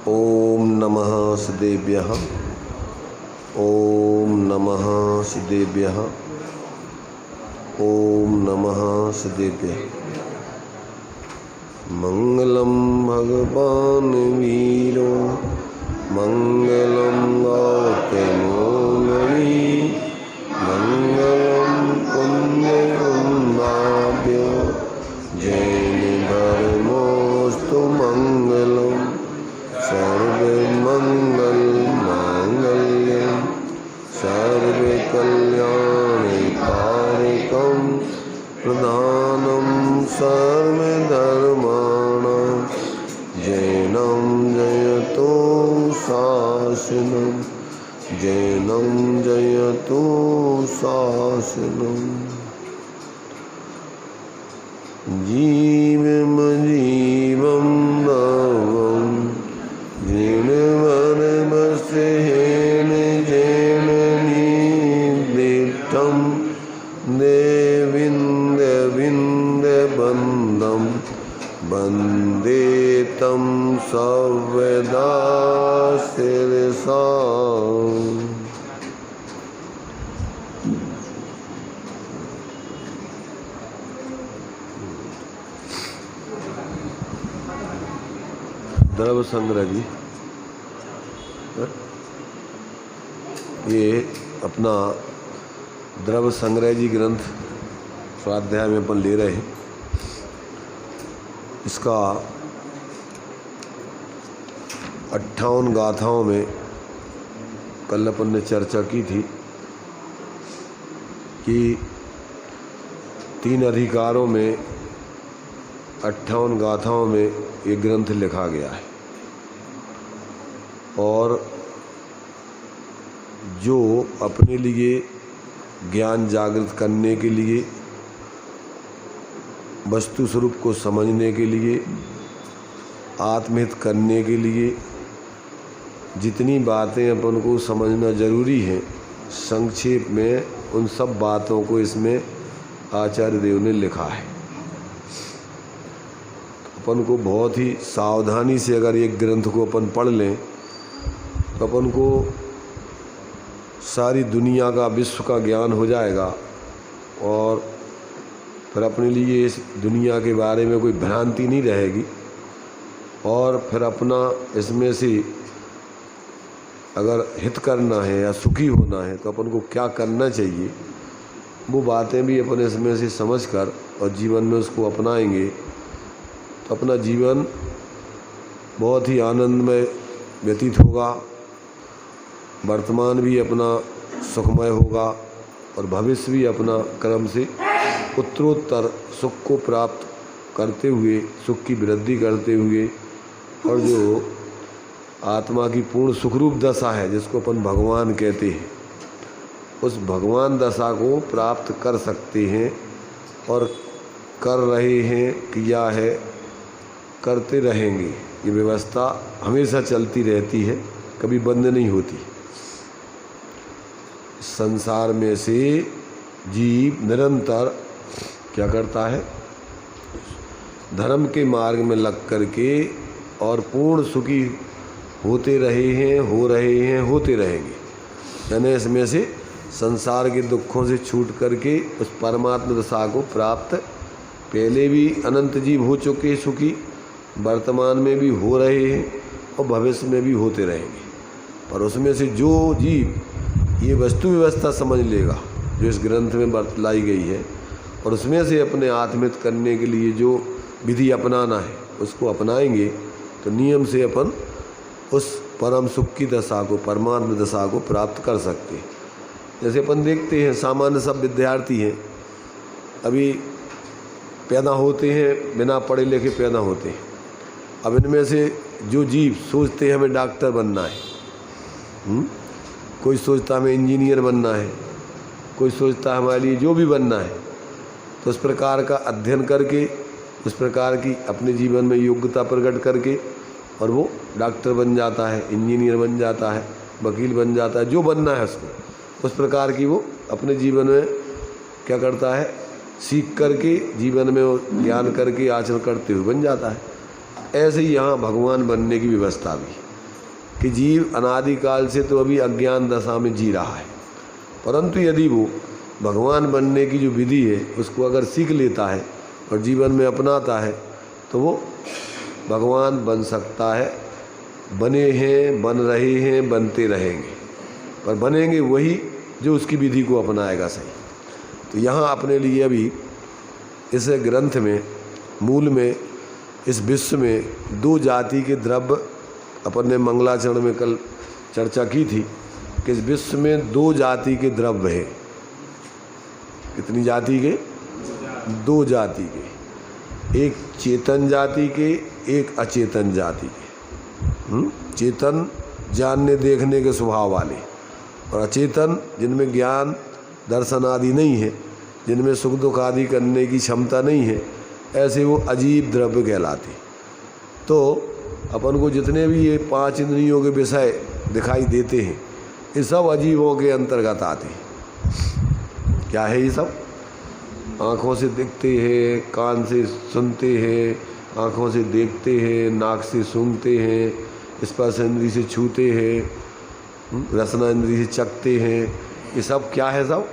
ओम नमः सिद्धेभ्यः। ओम नमः सिद्धेभ्यः। ओम नमः सिद्धेभ्यः। मंगलम भगवान वीरो मंगलम गौतमो मुनि मंगलम पुण्यकुंदाभ्यो जैन धर्मोस्तु मंगलम सर्वमंगल मांगल्यं सर्वकल्याणकारकं प्रधानं सर्वधर्माणां जैनं जयतो शासनं जैनं जयतो शासनं। जीवं जीवं नवं जिनवनमस्तेन जैन निदिष्टं देविन्दविन्दबन्धं वन्दे तं सर्वदा शिरसा। द्रव्य संग्रह जी, ये अपना द्रव्य संग्रह जी ग्रंथ स्वाध्याय में अपन ले रहे हैं। इसका 58 गाथाओं में कल अपन ने चर्चा की थी कि 3 अधिकारों में 58 गाथाओं में ये ग्रंथ लिखा गया है और जो अपने लिए ज्ञान जागृत करने के लिए, वस्तु स्वरूप को समझने के लिए, आत्महित करने के लिए जितनी बातें अपन को समझना जरूरी है, संक्षेप में उन सब बातों को इसमें आचार्य देव ने लिखा है। अपन को बहुत ही सावधानी से अगर एक ग्रंथ को अपन पढ़ लें तो अपन को सारी दुनिया का, विश्व का ज्ञान हो जाएगा और फिर अपने लिए इस दुनिया के बारे में कोई भ्रांति नहीं रहेगी। और फिर अपना इसमें से अगर हित करना है या सुखी होना है तो अपन को क्या करना चाहिए, वो बातें भी अपन इसमें से समझकर और जीवन में उसको अपनाएंगे तो अपना जीवन बहुत ही आनंदमय व्यतीत होगा, वर्तमान भी अपना सुखमय होगा और भविष्य भी अपना कर्म से उत्तरोत्तर सुख को प्राप्त करते हुए, सुख की वृद्धि करते हुए और जो आत्मा की पूर्ण सुखरूप दशा है जिसको अपन भगवान कहते हैं, उस भगवान दशा को प्राप्त कर सकते हैं और कर रहे हैं, किया है, करते रहेंगे। ये व्यवस्था हमेशा चलती रहती है, कभी बंद नहीं होती। संसार में से जीव निरंतर क्या करता है, धर्म के मार्ग में लग करके और पूर्ण सुखी होते रहे हैं, हो रहे हैं, होते रहेंगे। यानी इसमें से संसार के दुखों से छूट करके उस परमात्मा दशा को प्राप्त पहले भी अनंत जीव हो चुके सुखी, वर्तमान में भी हो रहे हैं और भविष्य में भी होते रहेंगे। पर उसमें से जो जीव ये वस्तु व्यवस्था समझ लेगा जो इस ग्रंथ में बतलाई गई है और उसमें से अपने आत्मित करने के लिए जो विधि अपनाना है उसको अपनाएंगे तो नियम से अपन उस परम सुख की दशा को, परमात्मा दशा को प्राप्त कर सकते हैं। जैसे अपन देखते हैं सामान्य सब विद्यार्थी हैं, अभी पैदा होते हैं, बिना पढ़े लिखे पैदा होते हैं। अब इनमें से जो जीव सोचते हैं हमें डॉक्टर बनना है, कोई सोचता हमें इंजीनियर बनना है, कोई सोचता है हमारे लिए जो भी बनना है, तो उस प्रकार का अध्ययन करके, उस प्रकार की अपने जीवन में योग्यता प्रकट करके और वो डॉक्टर बन जाता है, इंजीनियर बन जाता है, वकील बन जाता है, जो बनना है उसको उस प्रकार की वो अपने जीवन में क्या करता है, सीख करके जीवन में वो ज्ञान करके आचरण करते हुए बन जाता है। ऐसे ही यहाँ भगवान बनने की व्यवस्था भी, कि जीव अनादिकाल से तो अभी अज्ञान दशा में जी रहा है, परंतु यदि वो भगवान बनने की जो विधि है उसको अगर सीख लेता है और जीवन में अपनाता है तो वो भगवान बन सकता है। बने हैं, बन रहे हैं, बनते रहेंगे, पर बनेंगे वही जो उसकी विधि को अपनाएगा सही। तो यहाँ अपने लिए अभी इस ग्रंथ में मूल में इस विश्व में दो जाति के द्रव्य, अपन ने मंगलाचरण में कल चर्चा की थी कि इस विश्व में दो जाति के द्रव्य हैं। कितनी जाति के? दो जाति के, एक चेतन जाति के, एक अचेतन जाति के। चेतन जानने देखने के स्वभाव वाले, और अचेतन जिनमें ज्ञान दर्शन आदि नहीं है, जिनमें सुख दुख आदि करने की क्षमता नहीं है, ऐसे वो अजीब द्रव्य कहलाते। तो अपन को जितने भी ये पांच इंद्रियों के विषय दिखाई देते हैं ये सब अजीबों के अंतर्गत आते हैं। क्या है ये सब? आँखों से दिखते हैं, कान से सुनते हैं, आँखों से देखते हैं, नाक से सूंघते हैं, स्पर्श इंद्री से छूते हैं, रसना इंद्री से चखते हैं। ये सब क्या है? सब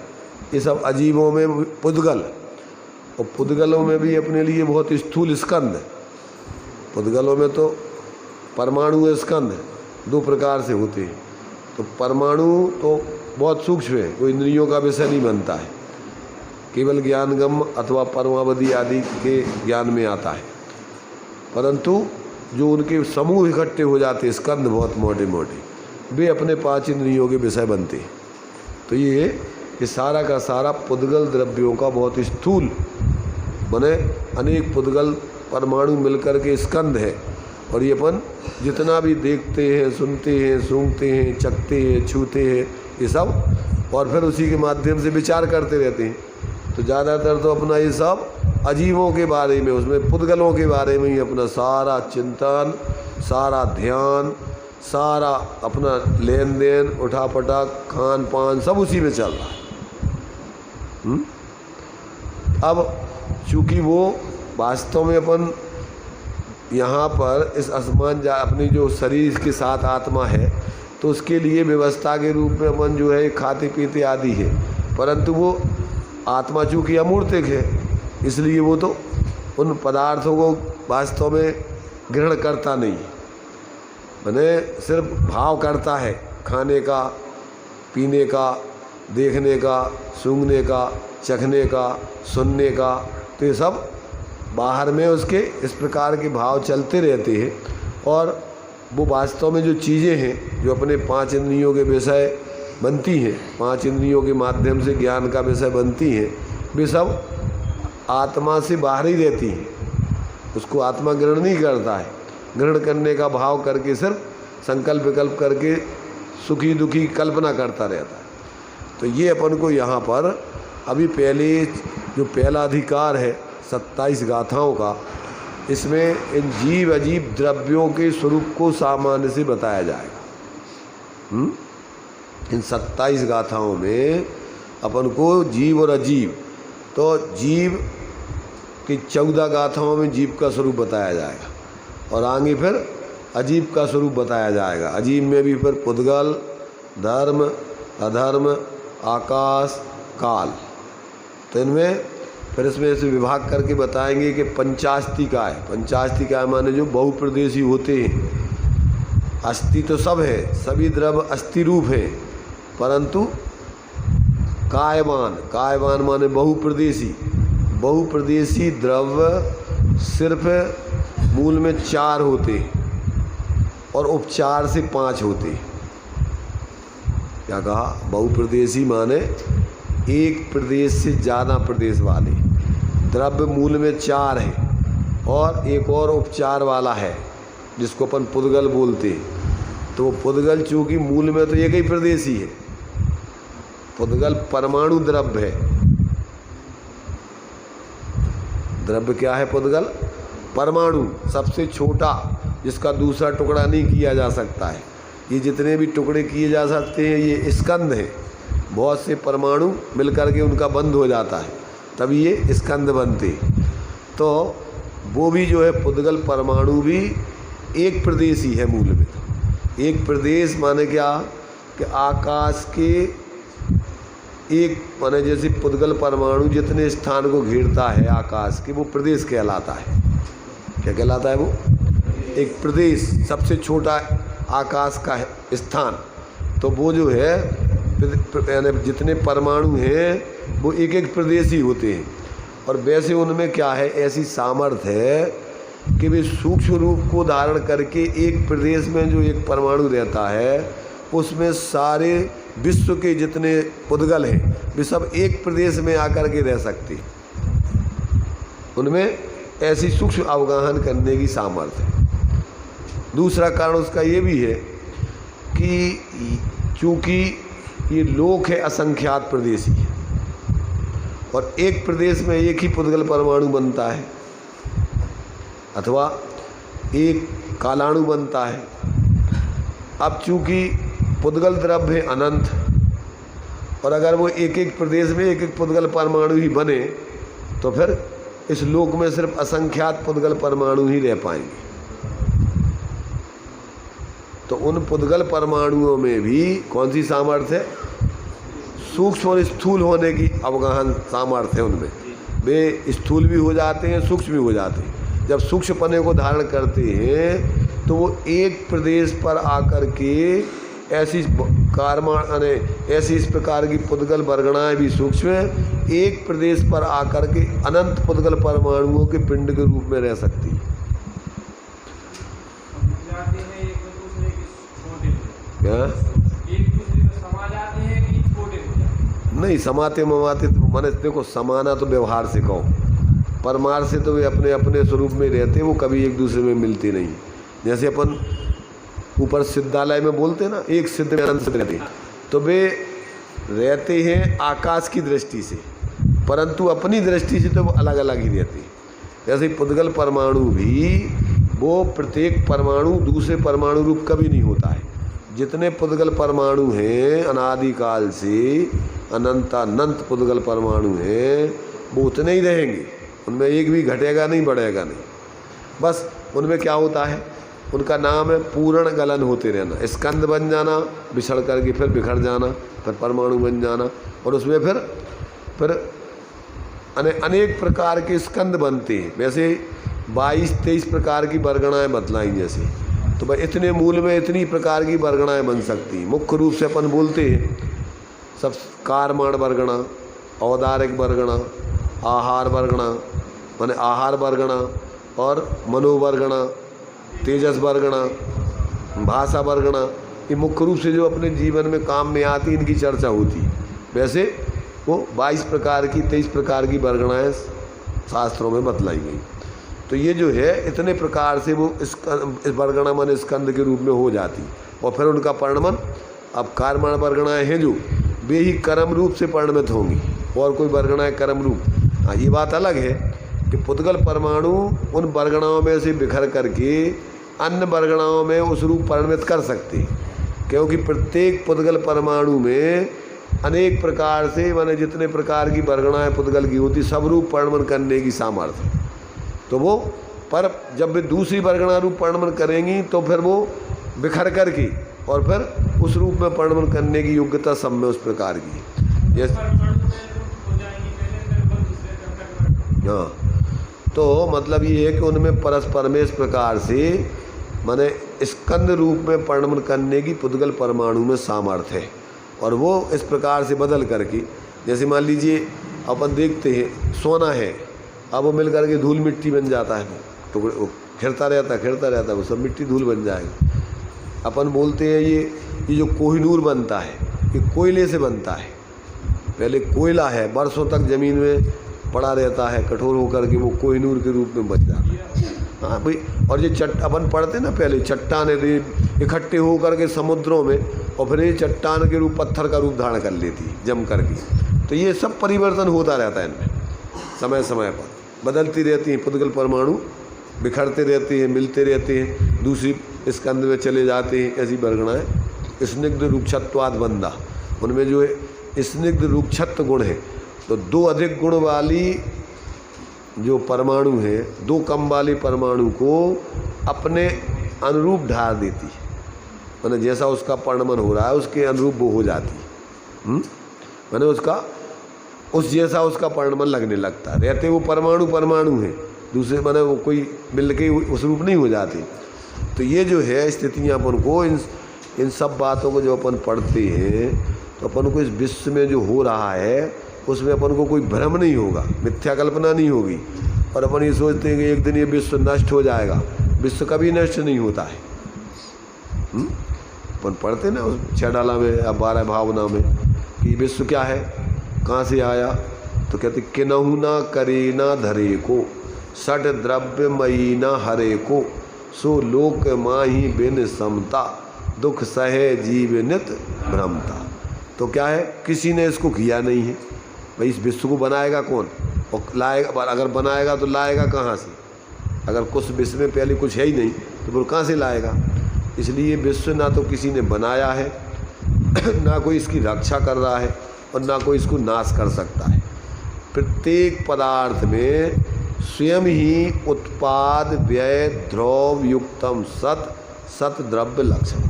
ये सब अजीबों में पुद्गल, और पुद्गलों में भी अपने लिए बहुत स्थूल स्कंद। पुद्गलों में तो परमाणु स्कंद दो प्रकार से होते हैं। तो परमाणु तो बहुत सूक्ष्म है, कोई इंद्रियों का विषय नहीं बनता है, केवल ज्ञानगम अथवा परमावधि आदि के ज्ञान में आता है, परंतु जो उनके समूह इकट्ठे हो जाते हैं स्कंद बहुत मोटे मोटे, वे अपने पांच इंद्रियों के विषय बनते हैं। तो ये सारा का सारा पुद्गल द्रव्यों का बहुत स्थूल बने अनेक पुद्गल परमाणु मिलकर के स्कंद है। और ये अपन जितना भी देखते हैं, सुनते हैं, सूंघते हैं, चखते हैं, छूते हैं, ये सब, और फिर उसी के माध्यम से विचार करते रहते हैं। तो ज़्यादातर तो अपना ये सब अजीबों के बारे में, उसमें पुद्गलों के बारे में ही अपना सारा चिंतन, सारा ध्यान, सारा अपना लेन देन, उठा पटाक, खान पान सब उसी में चल रहा है। अब चूँकि वो वास्तव में अपन यहाँ पर इस आसमान अपनी जो शरीर के साथ आत्मा है, तो उसके लिए व्यवस्था के रूप में अपन जो है खाते पीते आदि है, परंतु वो आत्मा चूँकि अमूर्तिक है, इसलिए वो तो उन पदार्थों को वास्तव में ग्रहण करता नहीं, माने सिर्फ भाव करता है खाने का, पीने का, देखने का, सूंघने का, चखने का, सुनने का। तो ये सब बाहर में उसके इस प्रकार के भाव चलते रहते हैं, और वो वास्तव में जो चीज़ें हैं जो अपने पांच इंद्रियों के विषय बनती हैं, पांच इंद्रियों के माध्यम से ज्ञान का विषय बनती हैं, वे सब आत्मा से बाहर ही रहती हैं। उसको आत्मा ग्रहण नहीं करता है, ग्रहण करने का भाव करके सिर्फ संकल्प विकल्प करके सुखी दुखी कल्पना करता रहता है। तो ये अपन को यहाँ पर अभी पहले जो पहला अधिकार है 27 गाथाओं का, इसमें इन जीव अजीब द्रव्यों के स्वरूप को सामान्य से बताया जाएगा। इन 27 गाथाओं में अपन को जीव और अजीब, तो जीव की 14 गाथाओं में जीव का स्वरूप बताया जाएगा, और आगे फिर अजीब का स्वरूप बताया जाएगा। अजीब में भी फिर पुद्गल, धर्म, अधर्म, आकाश, काल। तो इनमें फिर इसमें ऐसे विभाग करके बताएंगे कि पंचास्ति का है। पंचास्ति का माने जो बहुप्रदेशी होते हैं। अस्थि तो सब है, सभी द्रव्य अस्थि रूप है, परंतु कायवान, कायवान माने बहुप्रदेशी। बहुप्रदेशी द्रव्य सिर्फ मूल में 4 होते हैं और उपचार से 5 होते हैं। क्या कहा? बहुप्रदेशी माने एक प्रदेश से ज़्यादा प्रदेश वाले। द्रव्य मूल में 4 है और एक और उपचार वाला है जिसको अपन पुद्गल बोलते हैं। तो पुद्गल चूँकि मूल में तो एक ही प्रदेशी है, पुद्गल परमाणु द्रव्य है। द्रव्य क्या है? पुद्गल परमाणु, सबसे छोटा, जिसका दूसरा टुकड़ा नहीं किया जा सकता है। ये जितने भी टुकड़े किए जा सकते हैं ये स्कंद हैं। बहुत से परमाणु मिलकर के उनका बंद हो जाता है, तभी ये स्कंद बनते। तो वो भी जो है पुद्गल परमाणु भी एक प्रदेशी है मूल में। एक प्रदेश माने क्या कि आकाश के एक माने जैसे पुद्गल परमाणु जितने स्थान को घेरता है आकाश के, वो प्रदेश कहलाता है। क्या कहलाता है वो? एक प्रदेश, सबसे छोटा आकाश का स्थान। तो वो जो है जितने परमाणु हैं वो एक एक प्रदेश ही होते हैं। और वैसे उनमें क्या है, ऐसी सामर्थ्य है कि वे सूक्ष्म रूप को धारण करके एक प्रदेश में जो एक परमाणु रहता है उसमें सारे विश्व के जितने पुद्गल हैं वे सब एक प्रदेश में आकर के रह सकते। उनमें ऐसी सूक्ष्म अवगाहन करने की सामर्थ्य है। दूसरा कारण उसका ये भी है कि चूँकि ये लोक है असंख्यात प्रदेशी, और एक प्रदेश में एक ही पुद्गल परमाणु बनता है अथवा एक कालाणु बनता है। अब चूँकि पुद्गल द्रव्य है अनंत, और अगर वो एक एक प्रदेश में एक एक पुद्गल परमाणु ही बने तो फिर इस लोक में सिर्फ असंख्यात पुद्गल परमाणु ही रह पाएंगे। तो उन पुद्गल परमाणुओं में भी कौन सी सामर्थ्य है? सूक्ष्म और स्थूल होने की अवगाहन सामर्थ्य है उनमें। वे स्थूल भी हो जाते हैं, सूक्ष्म भी हो जाते हैं। जब सूक्ष्म पने को धारण करते हैं तो वो एक प्रदेश पर आकर के ऐसी ऐसी इस प्रकार की पुद्गल वर्गणाएँ भी सूक्ष्म एक प्रदेश पर आकर के अनंत पुद्गल परमाणुओं के पिंड के रूप में रह सकती है। क्या? नहीं, समाते ममाते तो माने देखो, समाना तो व्यवहार से कहो, परमार से तो वे अपने अपने स्वरूप में रहते, वो कभी एक दूसरे में मिलते नहीं। जैसे अपन ऊपर सिद्धालय में बोलते ना, एक सिद्ध में अनंत सिद्ध रहते, तो वे रहते हैं आकाश की दृष्टि से, परंतु अपनी दृष्टि से तो वो अलग अलग ही रहते हैं। जैसे पुद्गल परमाणु भी वो प्रत्येक परमाणु दूसरे परमाणु रूप कभी नहीं होता है। जितने पुद्गल परमाणु हैं अनादिकाल से अनंत पुद्गल परमाणु हैं वो उतने ही रहेंगे, उनमें एक भी घटेगा नहीं बढ़ेगा नहीं। बस उनमें क्या होता है, उनका नाम है पूर्ण गलन होते रहना, स्कंद बन जाना, बिछड़ करके फिर बिखर जाना, फिर परमाणु बन जाना, और उसमें फिर अनेक प्रकार के स्कंद बनते हैं। वैसे 22-23 प्रकार की वर्गणाएँ बतलाई जैसे, तो भाई इतने मूल में इतनी प्रकार की वर्गणाएँ बन सकती हैं। मुख्य रूप से अपन बोलते हैं सब कारमाण वर्गणा, औदारिक वर्गणा, आहार वर्गणा माने आहार वर्गणा, और मनोवर्गणा, तेजस वर्गणा, भाषा वर्गणा, ये मुख्य रूप से जो अपने जीवन में काम में आती इनकी चर्चा होती है। वैसे वो 22 प्रकार की 23 प्रकार की वर्गणाएँ शास्त्रों में बतलाई गई। तो ये जो है इतने प्रकार से वो इस वर्गणा माने स्कंद के रूप में हो जाती, और फिर उनका परिणमन, अब कारमाण वर्गणाएँ हैं जो वे ही कर्म रूप से परिणमित होंगी, और कोई वर्गणाएँ कर्म रूप। हाँ, ये बात अलग है कि पुद्गल परमाणु उन वर्गणाओं में से बिखर करके अन्य वर्गणाओं में उस रूप परिणमित कर सकते हैं, क्योंकि प्रत्येक पुद्गल परमाणु में अनेक प्रकार से माने जितने प्रकार की वर्गणाएँ पुद्गल की होती सब रूप परिणमन करने की सामर्थ्य। तो वो पर जब वे दूसरी वर्गणा रूप परिणमन करेंगी तो फिर वो बिखर करके और फिर उस रूप में परिणमन करने की योग्यता सब में उस प्रकार की। हाँ, तो मतलब ये है कि उनमें परस्पर में इस प्रकार से माने स्कंद रूप में परिणमन करने की पुद्गल परमाणु में सामर्थ्य है, और वो इस प्रकार से बदल करके, जैसे मान लीजिए अपन देखते हैं सोना है, अब वो मिल करके धूल मिट्टी बन जाता है, टुकड़े खिरता रहता वो सब मिट्टी धूल बन जाएगा। अपन बोलते हैं ये जो कोहिनूर बनता है ये कोयले से बनता है। पहले कोयला है, बरसों तक ज़मीन में पड़ा रहता है, कठोर होकर के वो कोहिनूर के रूप में बन जाता है। हाँ भाई, और ये अपन पढ़ते ना पहले चट्टानें इकट्ठे होकर के समुद्रों में, और फिर ये चट्टान के रूप पत्थर का रूप धारण कर लेती है जम करके। तो ये सब परिवर्तन होता रहता है इनमें, समय समय पर बदलती रहती हैं पुद्गल परमाणु, बिखरते रहते हैं, मिलते रहते हैं, दूसरी स्कंद में चले जाते हैं। ऐसी वर्गणाएँ स्निग्ध रूक्षत्वाद बंदा, उनमें जो है स्निग्ध रूक्षत्व गुण है, तो 2 अधिक गुण वाली जो परमाणु है 2 कम वाली परमाणु को अपने अनुरूप ढाल देती है। मैंने जैसा उसका परिणमन हो रहा है उसके अनुरूप वो हो जाती है। मैंने उसका उस जैसा उसका परिणमन लगने लगता है। रहते वो परमाणु परमाणु है, दूसरे मैंने वो कोई मिल के उस रूप नहीं हो जाते। तो ये जो है स्थितियाँ अपन को इन सब बातों को जो अपन पढ़ते हैं तो अपन को इस विश्व में जो हो रहा है उसमें अपन को कोई भ्रम नहीं होगा, मिथ्या कल्पना नहीं होगी। और अपन ये सोचते हैं कि एक दिन ये विश्व नष्ट हो जाएगा, विश्व कभी नष्ट नहीं होता है। अपन पढ़ते ना उस 6 डाला में या 12 भावना में कि विश्व क्या है, कहाँ से आया, तो कहते किनहु ना करे ना धरे को, सट द्रव्य मई ना हरे को, सो लोक माही बिन समता, दुख सहे जीव नित भ्रमता। तो क्या है, किसी ने इसको किया नहीं है। भाई इस विश्व को बनाएगा कौन और लाएगा, अगर बनाएगा तो लाएगा कहाँ से? अगर कुछ विश्व में पहले कुछ है ही नहीं तो फिर कहाँ से लाएगा? इसलिए विश्व ना तो किसी ने बनाया है ना कोई इसकी रक्षा कर रहा है और ना कोई इसको नाश कर सकता है। प्रत्येक पदार्थ में स्वयं ही उत्पाद व्यय ध्रुव युक्तम सत द्रव्य लक्षण।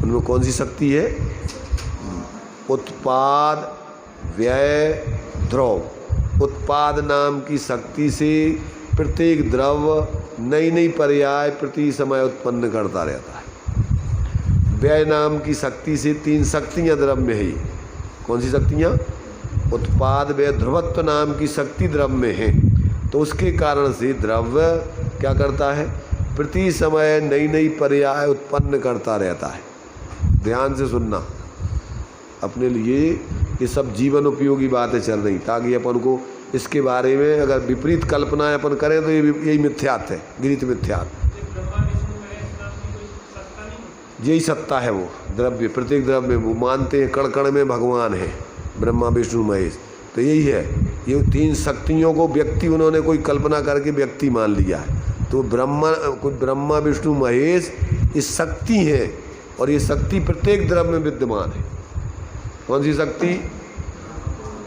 उनमें कौन सी शक्ति है? उत्पाद व्यय ध्रुव। उत्पाद नाम की शक्ति से प्रत्येक द्रव्य नई नई पर्याय प्रति समय उत्पन्न करता रहता है। व्यय नाम की शक्ति से 3 शक्तियाँ द्रव्य में है। कौन सी शक्तियाँ? उत्पाद व्यय ध्रुवत्व नाम की शक्ति द्रव्य में है। तो उसके कारण से द्रव्य क्या करता है? प्रति समय नई नई पर्याय उत्पन्न करता रहता है। ध्यान से सुनना, अपने लिए ये सब जीवन उपयोगी बातें चल रही, ताकि अपन को इसके बारे में अगर विपरीत कल्पनाएं अपन करें तो यही मिथ्यात्व है, गृहीत मिथ्यात्व। यही सत्ता है वो द्रव्य, प्रत्येक द्रव्य में वो मानते हैं कण कण में भगवान है, ब्रह्मा विष्णु महेश। तो यही है, ये 3 शक्तियों को व्यक्ति उन्होंने कोई कल्पना करके व्यक्ति मान लिया है। तो ब्रह्मा विष्णु महेश ये शक्ति है और ये शक्ति प्रत्येक द्रव्य में विद्यमान है। कौन सी शक्ति?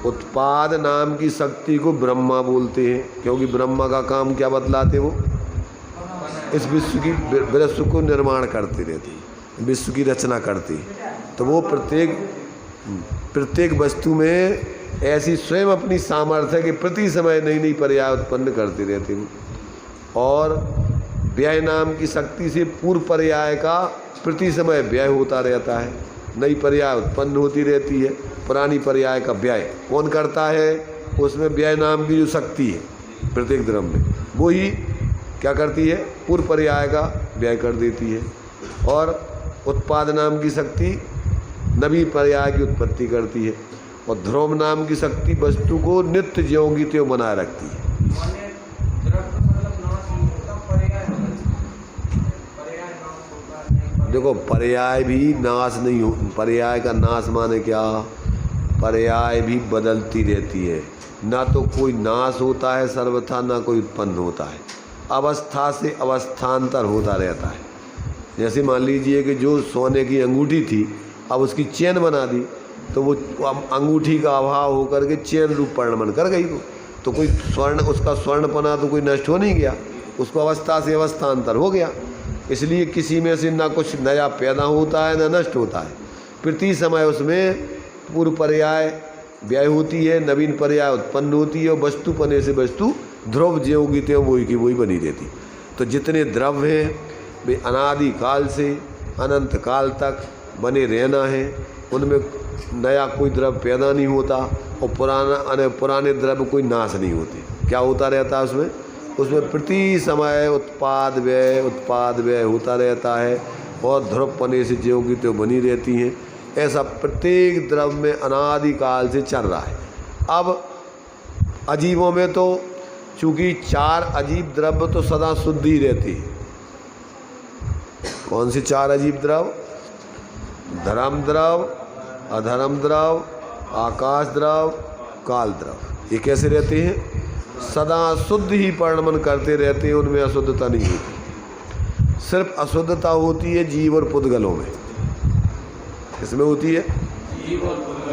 उत्पाद नाम की शक्ति को ब्रह्मा बोलते हैं, क्योंकि ब्रह्मा का काम क्या बतलाते? वो इस विश्व को निर्माण करते रहते, विश्व की रचना करते। तो वो प्रत्येक वस्तु में ऐसी स्वयं अपनी सामर्थ्य है कि प्रति समय नई नई पर्याय उत्पन्न करते रहते हैं। और व्यय नाम की शक्ति से पूर्व पर्याय का प्रति समय व्यय होता रहता है, नई पर्याय उत्पन्न होती रहती है। पुरानी पर्याय का व्यय कौन करता है? उसमें व्यय नाम की जो शक्ति है प्रत्येक द्रव्य में, वो ही क्या करती है? पूर्व पर्याय का व्यय कर देती है। और उत्पाद नाम की शक्ति नवी पर्याय की उत्पत्ति करती है। और ध्रुव नाम की शक्ति वस्तु को नित्य ज्यों त्यों बनाए रखती है। देखो पर्याय भी नाश नहीं हो, पर्याय का नाश माने क्या? पर्याय भी बदलती रहती है, ना तो कोई नाश होता है सर्वथा, ना कोई उत्पन्न होता है। अवस्था से अवस्थान्तर होता रहता है। जैसे मान लीजिए कि जो सोने की अंगूठी थी अब उसकी चेन बना दी, तो वो अंगूठी का अभाव होकर के चेन रूप परिणमन कर गई। तो कोई उसका स्वर्णपना तो कोई नष्ट हो नहीं गया, उसको अवस्था से अवस्थान्तर हो गया। इसलिए किसी में से ना कुछ नया पैदा होता है ना नष्ट होता है। प्रति समय उसमें पूर्व पर्याय व्यय होती है, नवीन पर्याय उत्पन्न होती है और वस्तु पने से वस्तु ध्रुव ज्यों त्यों वही की वही बनी रहती। तो जितने द्रव्य हैं वे अनादि काल से अनंत काल तक बने रहना है, उनमें नया कोई द्रव्य पैदा नहीं होता और पुराने द्रव्य कोई नाश नहीं होते। क्या होता रहता है उसमें? उसमें प्रति समय उत्पाद व्यय होता रहता है और ध्रुव पने से ज्यों की त्यों बनी रहती हैं। ऐसा प्रत्येक द्रव्य में अनादि काल से चल रहा है। अब अजीबों में तो चूँकि 4 अजीब द्रव्य तो सदा शुद्ध ही रहती है। कौन से 4 अजीब द्रव्य? धर्म द्रव, अधर्म द्रव, आकाश द्रव, काल द्रव। ये कैसे रहते हैं? सदा शुद्ध ही परिणमन करते रहते हैं, उनमें अशुद्धता नहीं होती। सिर्फ अशुद्धता होती है जीव और पुद्गलों में। इसमें होती है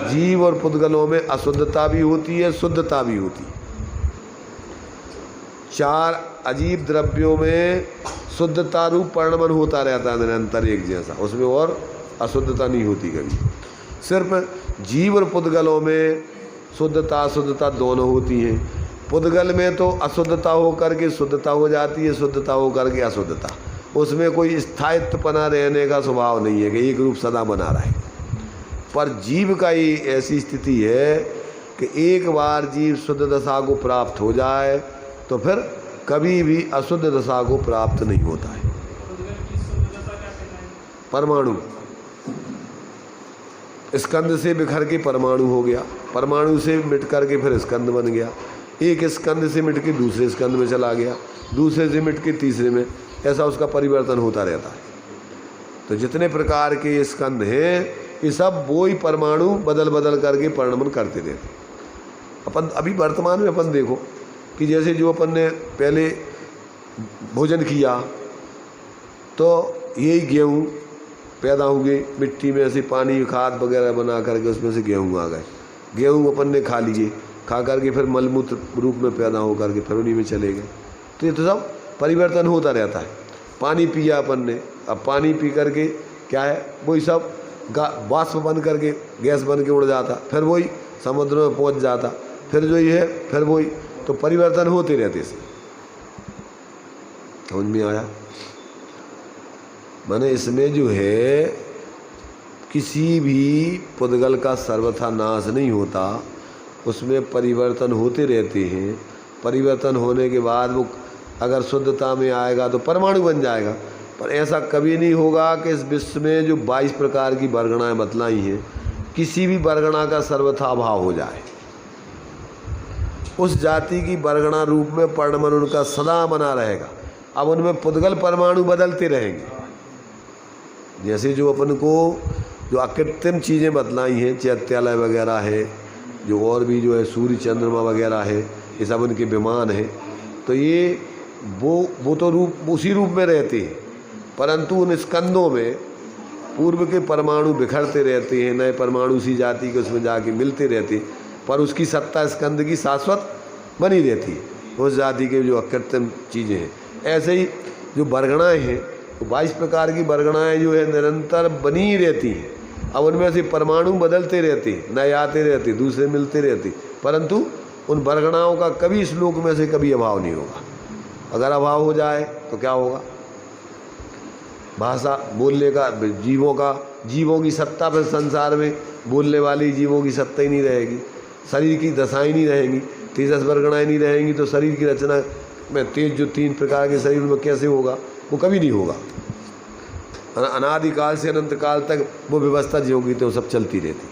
जीव और पुद्गलों में अशुद्धता भी होती है, शुद्धता भी होती है। 4 अजीब द्रव्यों में शुद्धता रूप परिणमन होता रहता है निरंतर एक जैसा, उसमें और अशुद्धता नहीं होती कभी। सिर्फ जीव और पुद्गलों में शुद्धता अशुद्धता दोनों होती हैं। पुद्गल में तो अशुद्धता हो करके शुद्धता हो जाती है, शुद्धता हो करके अशुद्धता, उसमें कोई स्थायित्वपना रहने का स्वभाव नहीं है कि एक रूप सदा बना रहे। पर जीव का ही ऐसी स्थिति है कि एक बार जीव शुद्ध दशा को प्राप्त हो जाए तो फिर कभी भी अशुद्ध दशा को प्राप्त नहीं होता है। परमाणु स्कंद से बिखर के परमाणु हो गया, परमाणु से मिट करके फिर स्कंद बन गया, एक स्कंद से मिट के दूसरे स्कंद में चला गया, दूसरे से मिट के तीसरे में, ऐसा उसका परिवर्तन होता रहता है। तो जितने प्रकार के ये स्कंद हैं ये सब वो ही परमाणु बदल बदल करके परिणमन करते रहते। अपन अभी वर्तमान में अपन देखो कि जैसे जो अपन ने पहले भोजन किया तो यही गेहूँ पैदा हो गई मिट्टी में, ऐसे पानी खाद वगैरह बना करके उसमें से गेहूँ आ गए, गेहूँ अपन ने खा लिए, खा करके फिर मलमूत्र रूप में पैदा हो करके फिर उन्हीं में चले गए। तो ये तो सब परिवर्तन होता रहता है। पानी पिया अपन ने, अब पानी पी करके क्या है वही सब वाष्प बन करके गैस बन के उड़ जाता, फिर वही समुद्र में पहुंच जाता, फिर जो ये है फिर वही, तो परिवर्तन होते रहते से। समझ में आया? माने इसमें जो है किसी भी पुद्गल का सर्वथा नाश नहीं होता, उसमें परिवर्तन होते रहते हैं। परिवर्तन होने के बाद वो अगर शुद्धता में आएगा तो परमाणु बन जाएगा। पर ऐसा कभी नहीं होगा कि इस विश्व में जो 22 प्रकार की वर्गणाएँ बतलाई हैं किसी भी वर्गणा का सर्वथा अभाव हो जाए। उस जाति की वर्गणा रूप में परिणमन उनका सदा बना रहेगा। अब उनमें पुद्गल परमाणु बदलते रहेंगे। जैसे जो अपन को जो अकृत्रिम चीज़ें बतलाई हैं, चैत्यालय वगैरह है, जो और भी जो है सूर्य चंद्रमा वगैरह है, ये सब उनके विमान हैं, तो ये वो तो रूप उसी रूप में रहते हैं, परंतु उन स्कंदों में पूर्व के परमाणु बिखरते रहते हैं, नए परमाणु उसी जाति के उसमें जाके मिलते रहते हैं, पर उसकी सत्ता स्कंद की शाश्वत बनी रहती है, उस जाति के जो अकृत्रिम चीज़ें हैं। ऐसे ही जो वर्गणाएँ हैं, तो 22 प्रकार की वर्गणाएँ जो है निरंतर बनी ही रहती हैं। अब उनमें से परमाणु बदलते रहते हैं, नए आते रहते, दूसरे मिलते रहते, परंतु उन वर्गणाओं का कभी श्लोक में से कभी अभाव नहीं होगा। अगर अभाव हो जाए तो क्या होगा? भाषा बोलने का जीवों की सत्ता पर संसार में बोलने वाली जीवों की सत्ता ही नहीं रहेगी, शरीर की दशाएं नहीं रहेंगी, 33 वर्गणाएँ नहीं रहेंगी, तो शरीर की रचना में तेज जो 3 प्रकार के शरीर में कैसे होगा? वो कभी नहीं होगा। अनादिकाल से अनंत काल तक वो व्यवस्था जो होगी तो सब चलती रहती।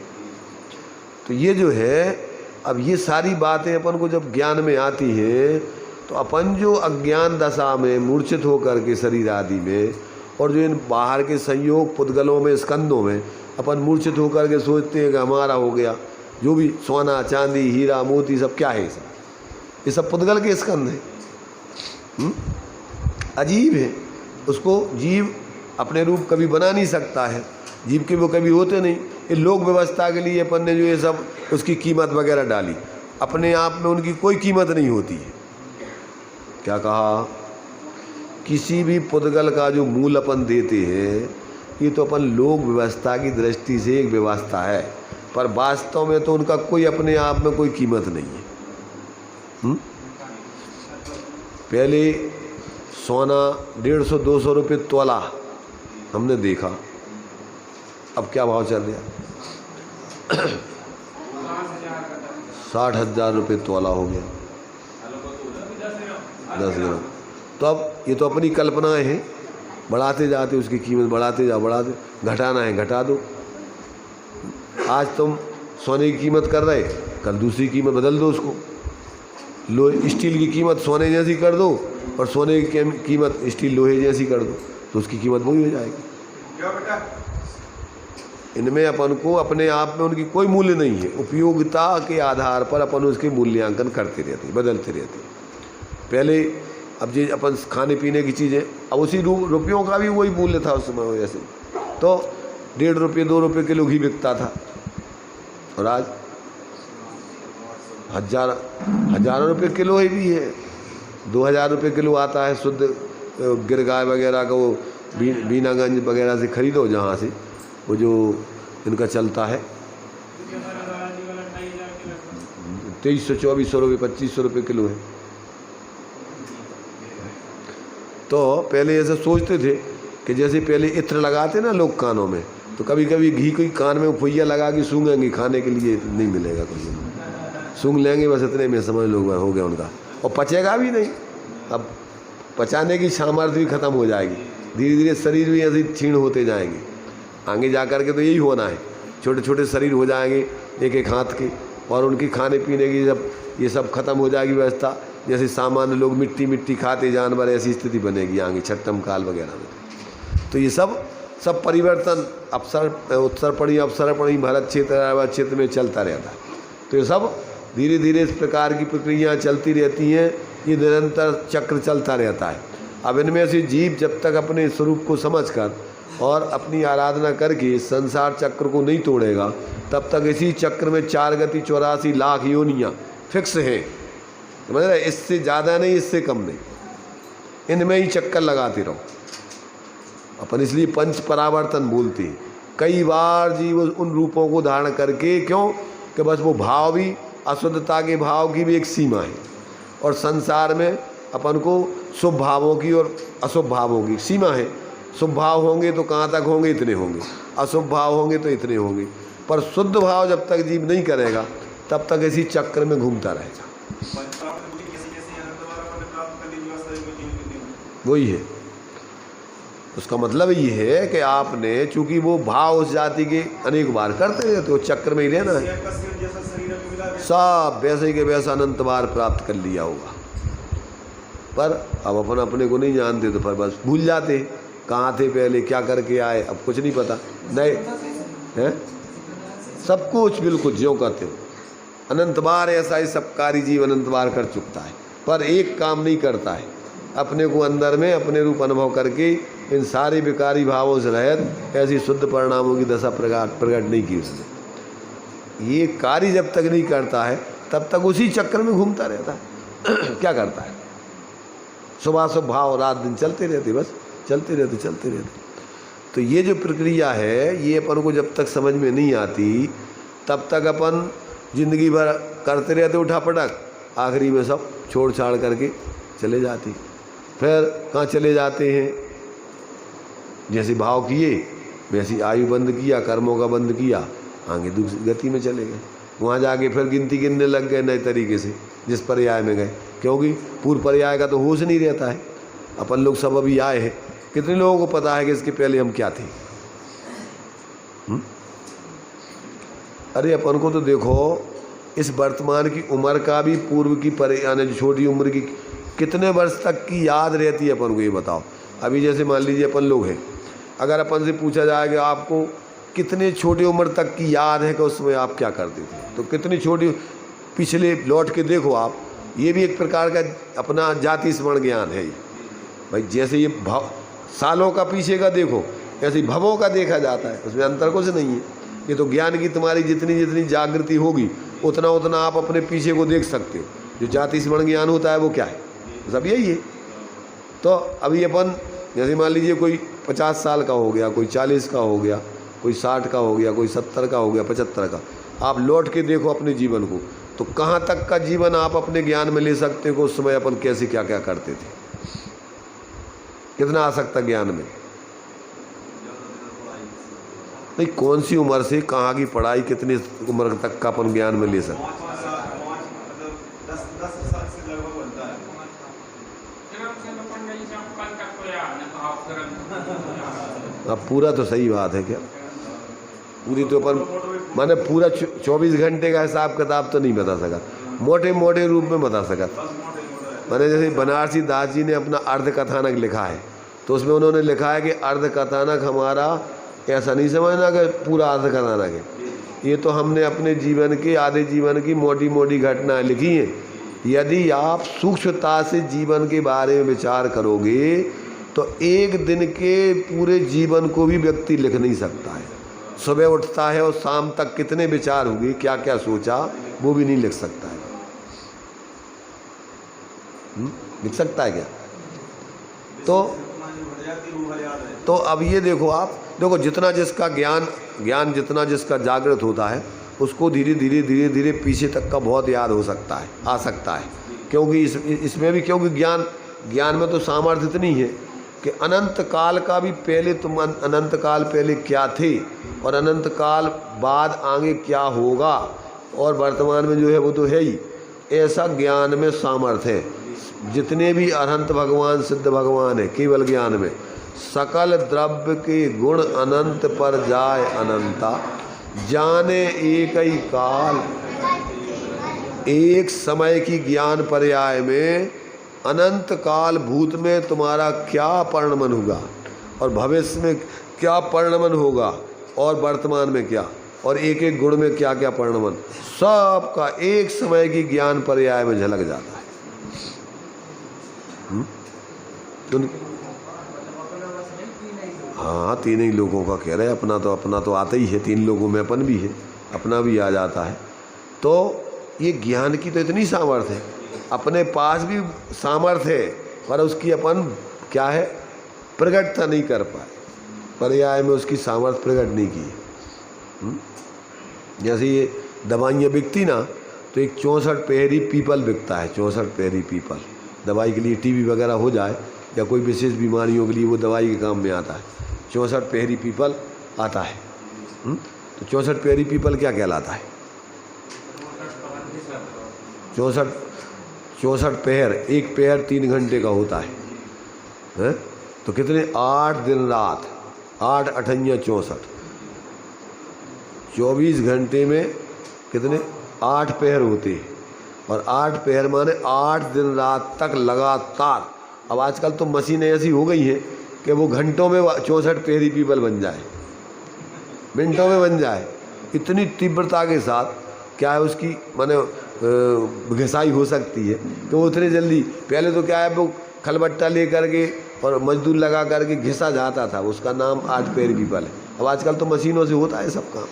तो ये जो है, अब ये सारी बातें अपन को जब ज्ञान में आती हैं तो अपन जो अज्ञान दशा में मूर्छित होकर के शरीर आदि में, और जो इन बाहर के संयोग पुद्गलों में स्कंदों में अपन मूर्छित होकर के सोचते हैं कि हमारा हो गया, जो भी सोना चांदी हीरा मोती सब क्या है, ये सब पुद्गल के स्कंद हैं। अजीब है, उसको जीव अपने रूप कभी बना नहीं सकता है, जीव के वो कभी होते नहीं। ये लोक व्यवस्था के लिए अपन ने जो ये सब उसकी कीमत वगैरह डाली, अपने आप में उनकी कोई कीमत नहीं होती है। क्या कहा? किसी भी पुद्गल का जो मूल अपन देते हैं ये तो अपन लोक व्यवस्था की दृष्टि से एक व्यवस्था है, पर वास्तव में तो उनका कोई अपने आप में कोई कीमत नहीं है। पहले सोना 150-200 रुपये तोला हमने देखा, अब क्या भाव चल रहा? 60,000 रुपये तोला हो गया 10 ग्राम। तो अब ये तो अपनी कल्पनाएं हैं, बढ़ाते जाते उसकी कीमत बढ़ाते जाओ, बढ़ाते, घटाना है घटा दो। आज तुम सोने की कीमत कर रहे, कल दूसरी कीमत बदल दो उसको। स्टील की कीमत सोने जैसी कर दो और सोने की कीमत स्टील लोहे जैसी कर दो, तो उसकी कीमत वही हो जाएगी। इनमें अपन को अपने आप में उनकी कोई मूल्य नहीं है, उपयोगिता के आधार पर अपन उसके मूल्यांकन करते रहते, बदलते रहते। पहले अब जो अपन खाने पीने की चीज़ें, अब उसी रुपयों का भी वही मूल्य था उस समय, जैसे तो 1.5 रुपये 2 रुपये किलो घी बिकता था, और आज हज़ारों रुपये किलो ही भी है। 2000 रुपये किलो आता है शुद्ध गिरगाय वगैरह का वो बीनागंज वगैरह से खरीदो, जहाँ से वो जो इनका चलता है 2300-2400 रुपये 2500 रुपये किलो है। तो पहले ऐसे सोचते थे कि जैसे पहले इत्र लगाते ना लोग कानों में, तो कभी कभी घी कोई कान में फुइया लगा के सूंघेंगे, खाने के लिए नहीं मिलेगा कुछ, सूंघ लेंगे बस, इतने में समझ लो हो गया उनका, और पचेगा भी नहीं। अब पचाने की सामर्थ्य भी खत्म हो जाएगी, धीरे धीरे शरीर भी ऐसे क्षीण होते जाएंगे। आगे जा कर के तो यही होना है, छोटे छोटे शरीर हो जाएंगे एक एक हाथ के, और उनकी खाने पीने की जब ये सब खत्म हो जाएगी व्यवस्था, जैसे सामान्य लोग मिट्टी मिट्टी खाते जानवर, ऐसी स्थिति बनेगी आगे छठम काल वगैरह में। तो ये सब परिवर्तन उत्सर पड़ी अवसर पड़ी भारत क्षेत्र में चलता रहता है। तो ये सब धीरे धीरे इस प्रकार की प्रक्रियाएँ चलती रहती हैं, ये निरंतर चक्र चलता रहता है। अब इनमें से जीव जब तक अपने स्वरूप को समझकर और अपनी आराधना करके संसार चक्र को नहीं तोड़ेगा, तब तक इसी चक्र में 4 गति 84 लाख योनियाँ फिक्स हैं, समझ रहे? इससे ज़्यादा नहीं, इससे कम नहीं, इनमें ही चक्कर लगाते रहो अपन। इसलिए पंच परावर्तन बोलते हैं। कई बार जीव उन रूपों को धारण करके, क्यों कि बस वो भाव भी, अशुद्धता के भाव की भी एक सीमा है, और संसार में अपन को शुभ भावों की और अशुभ भावों की सीमा है। शुभ भाव होंगे तो कहाँ तक होंगे, इतने होंगे, अशुभ भाव होंगे तो इतने होंगे, पर शुद्ध भाव जब तक जीव नहीं करेगा तब तक इसी चक्र में घूमता रहेगा। वही है, उसका मतलब ये है कि आपने, चूंकि वो भाव उस जाति के अनेक बार करते रहते हो, चक्र में ही रहना है, सब वैसे के वैसा अनंत बार प्राप्त कर लिया होगा। पर अब अपन अपने को नहीं जानते, तो फिर बस भूल जाते कहाँ थे पहले, क्या करके आए, अब कुछ नहीं पता, नए हैं सब कुछ बिल्कुल ज्यों करते हो। अनंत बार ऐसा ही सबकारी जीव अनंत बार कर चुकता है, पर एक काम नहीं करता है, अपने को अंदर में अपने रूप अनुभव करके इन सारे विकारी भावों से रहित ऐसी शुद्ध परिणामों की दशा प्रकट नहीं की उसने। ये कार्य जब तक नहीं करता है तब तक उसी चक्र में घूमता रहता है। क्या करता है, सुबह शुभ भाव रात दिन चलते रहते, बस चलते रहते। तो ये जो प्रक्रिया है, ये अपन को जब तक समझ में नहीं आती तब तक अपन जिंदगी भर करते रहते उठा पटक, आखिरी में सब छोड़ छाड़ करके चले जाती। फिर कहाँ चले जाते हैं, जैसे भाव किए वैसी आयु बंद किया, कर्मों का बंद किया, आगे दूसरी गति में चले गए। वहाँ जाके फिर गिनती गिनने लग गए नए तरीके से, जिस पर्याय में गए, क्योंकि पूर्व पर्याय का तो होश नहीं रहता है। अपन लोग सब अभी आए हैं, कितने लोगों को पता है कि इसके पहले हम क्या थे? अरे अपन को तो देखो इस वर्तमान की उम्र का भी पूर्व की यानी छोटी उम्र की कितने वर्ष तक की याद रहती है अपन को, ये बताओ। अभी जैसे मान लीजिए अपन लोग हैं, अगर अपन से पूछा जाए कि आपको कितने छोटी उम्र तक की याद है कि उस समय आप क्या करते थे, तो कितनी छोटी पिछले लौट के देखो आप, ये भी एक प्रकार का अपना जाति स्मरण ज्ञान है। ये भाई जैसे ये भाव सालों का पीछे का देखो, ऐसे भवों का देखा जाता है, उसमें अंतर कुछ नहीं है। ये तो ज्ञान की तुम्हारी जितनी जितनी जागृति होगी उतना उतना आप अपने पीछे को देख सकते हो। जो जाति स्मरण ज्ञान होता है वो क्या है, सब यही है। तो अभी अपन जैसे मान लीजिए कोई 50 साल का हो गया, कोई 40 का हो गया, कोई 60 का हो गया, कोई 70 का हो गया, 75 का, आप लौट के देखो अपने जीवन को, तो कहाँ तक का जीवन आप अपने ज्ञान में ले सकते हो। उस समय अपन कैसे क्या क्या करते थे, कितना आ सकता ज्ञान में। नहीं, कौन सी उम्र से कहाँ की पढ़ाई, कितनी उम्र तक का अपन ज्ञान में ले सकते। अब पूरा तो सही बात है क्या, पूरी तो अपन माने पूरा 24 घंटे का हिसाब किताब तो नहीं बता सका, मोटे मोटे रूप में बता सका। मैंने जैसे बनारसी दास जी ने अपना अर्ध कथानक लिखा है, तो उसमें उन्होंने लिखा है कि अर्ध कथानक हमारा ऐसा नहीं समझना कि पूरा अर्ध कथानक है, ये तो हमने अपने जीवन के आधे जीवन की मोटी मोटी घटनाएं लिखी हैं। यदि आप सूक्ष्मता से जीवन के बारे में विचार करोगे तो एक दिन के पूरे जीवन को भी व्यक्ति लिख नहीं सकता है। सुबह उठता है और शाम तक कितने विचार हुए, क्या क्या सोचा, वो भी नहीं लिख सकता है। लिख सकता है क्या? तो अब ये देखो, आप देखो जितना जिसका ज्ञान जितना जिसका जागृत होता है उसको धीरे धीरे पीछे तक का बहुत याद हो सकता है, आ सकता है। क्योंकि इसमें भी क्योंकि ज्ञान में तो सामर्थ्य इतनी है कि अनंत काल का भी पहले तुम अनंत काल पहले क्या थे और अनंत काल बाद आगे क्या होगा और वर्तमान में जो है वो तो है ही, ऐसा ज्ञान में सामर्थ्य है। जितने भी अनंत भगवान सिद्ध भगवान है केवल ज्ञान में, सकल द्रव्य के गुण अनंत पर जाय अनंता, जाने एक ही काल। एक समय की ज्ञान पर्याय में अनंत काल भूत में तुम्हारा क्या परिणमन होगा और भविष्य में क्या परिणमन होगा और वर्तमान में क्या और एक एक गुण में क्या क्या परिणमन, सब का एक समय की ज्ञान पर्याय में झलक जाता है। हाँ, तीन ही लोगों का कह रहे हैं, अपना तो आता ही है, तीन लोगों में अपन भी है, अपना भी आ जाता है। तो ये ज्ञान की तो इतनी सामर्थ्य है, अपने पास भी सामर्थ्य है पर उसकी अपन क्या है प्रकटता नहीं कर पाए, पर्याय में उसकी सामर्थ्य प्रकट नहीं की। जैसे ये दवाइयाँ बिकती ना, तो एक 64 पहरी पीपल बिकता है, 64 पहरी पीपल दवाई के लिए, टीबी वगैरह हो जाए या कोई विशेष बीमारियों के लिए वो दवाई के काम में आता है। 64 पहरी पीपल आता है। तो 64 पहरी पीपल क्या कहलाता है? 64 पहर, एक पहर 3 घंटे का होता है, तो कितने 8 दिन रात, 8 अठैया 64, 24 घंटे में कितने 8 पहर होते हैं और 8 पहर माने 8 दिन रात तक लगातार। अब आजकल तो मशीनें ऐसी हो गई हैं कि वो घंटों में 64 पहरी पीपल बन जाए, मिनटों में बन जाए, इतनी तीव्रता के साथ क्या है उसकी माने घिसाई हो सकती है। तो उतने जल्दी, पहले तो क्या है वो खलबट्टा ले करके और मजदूर लगा करके घिसा जाता था, उसका नाम 8 पैर पीपल है। अब आजकल तो मशीनों से होता है सब काम।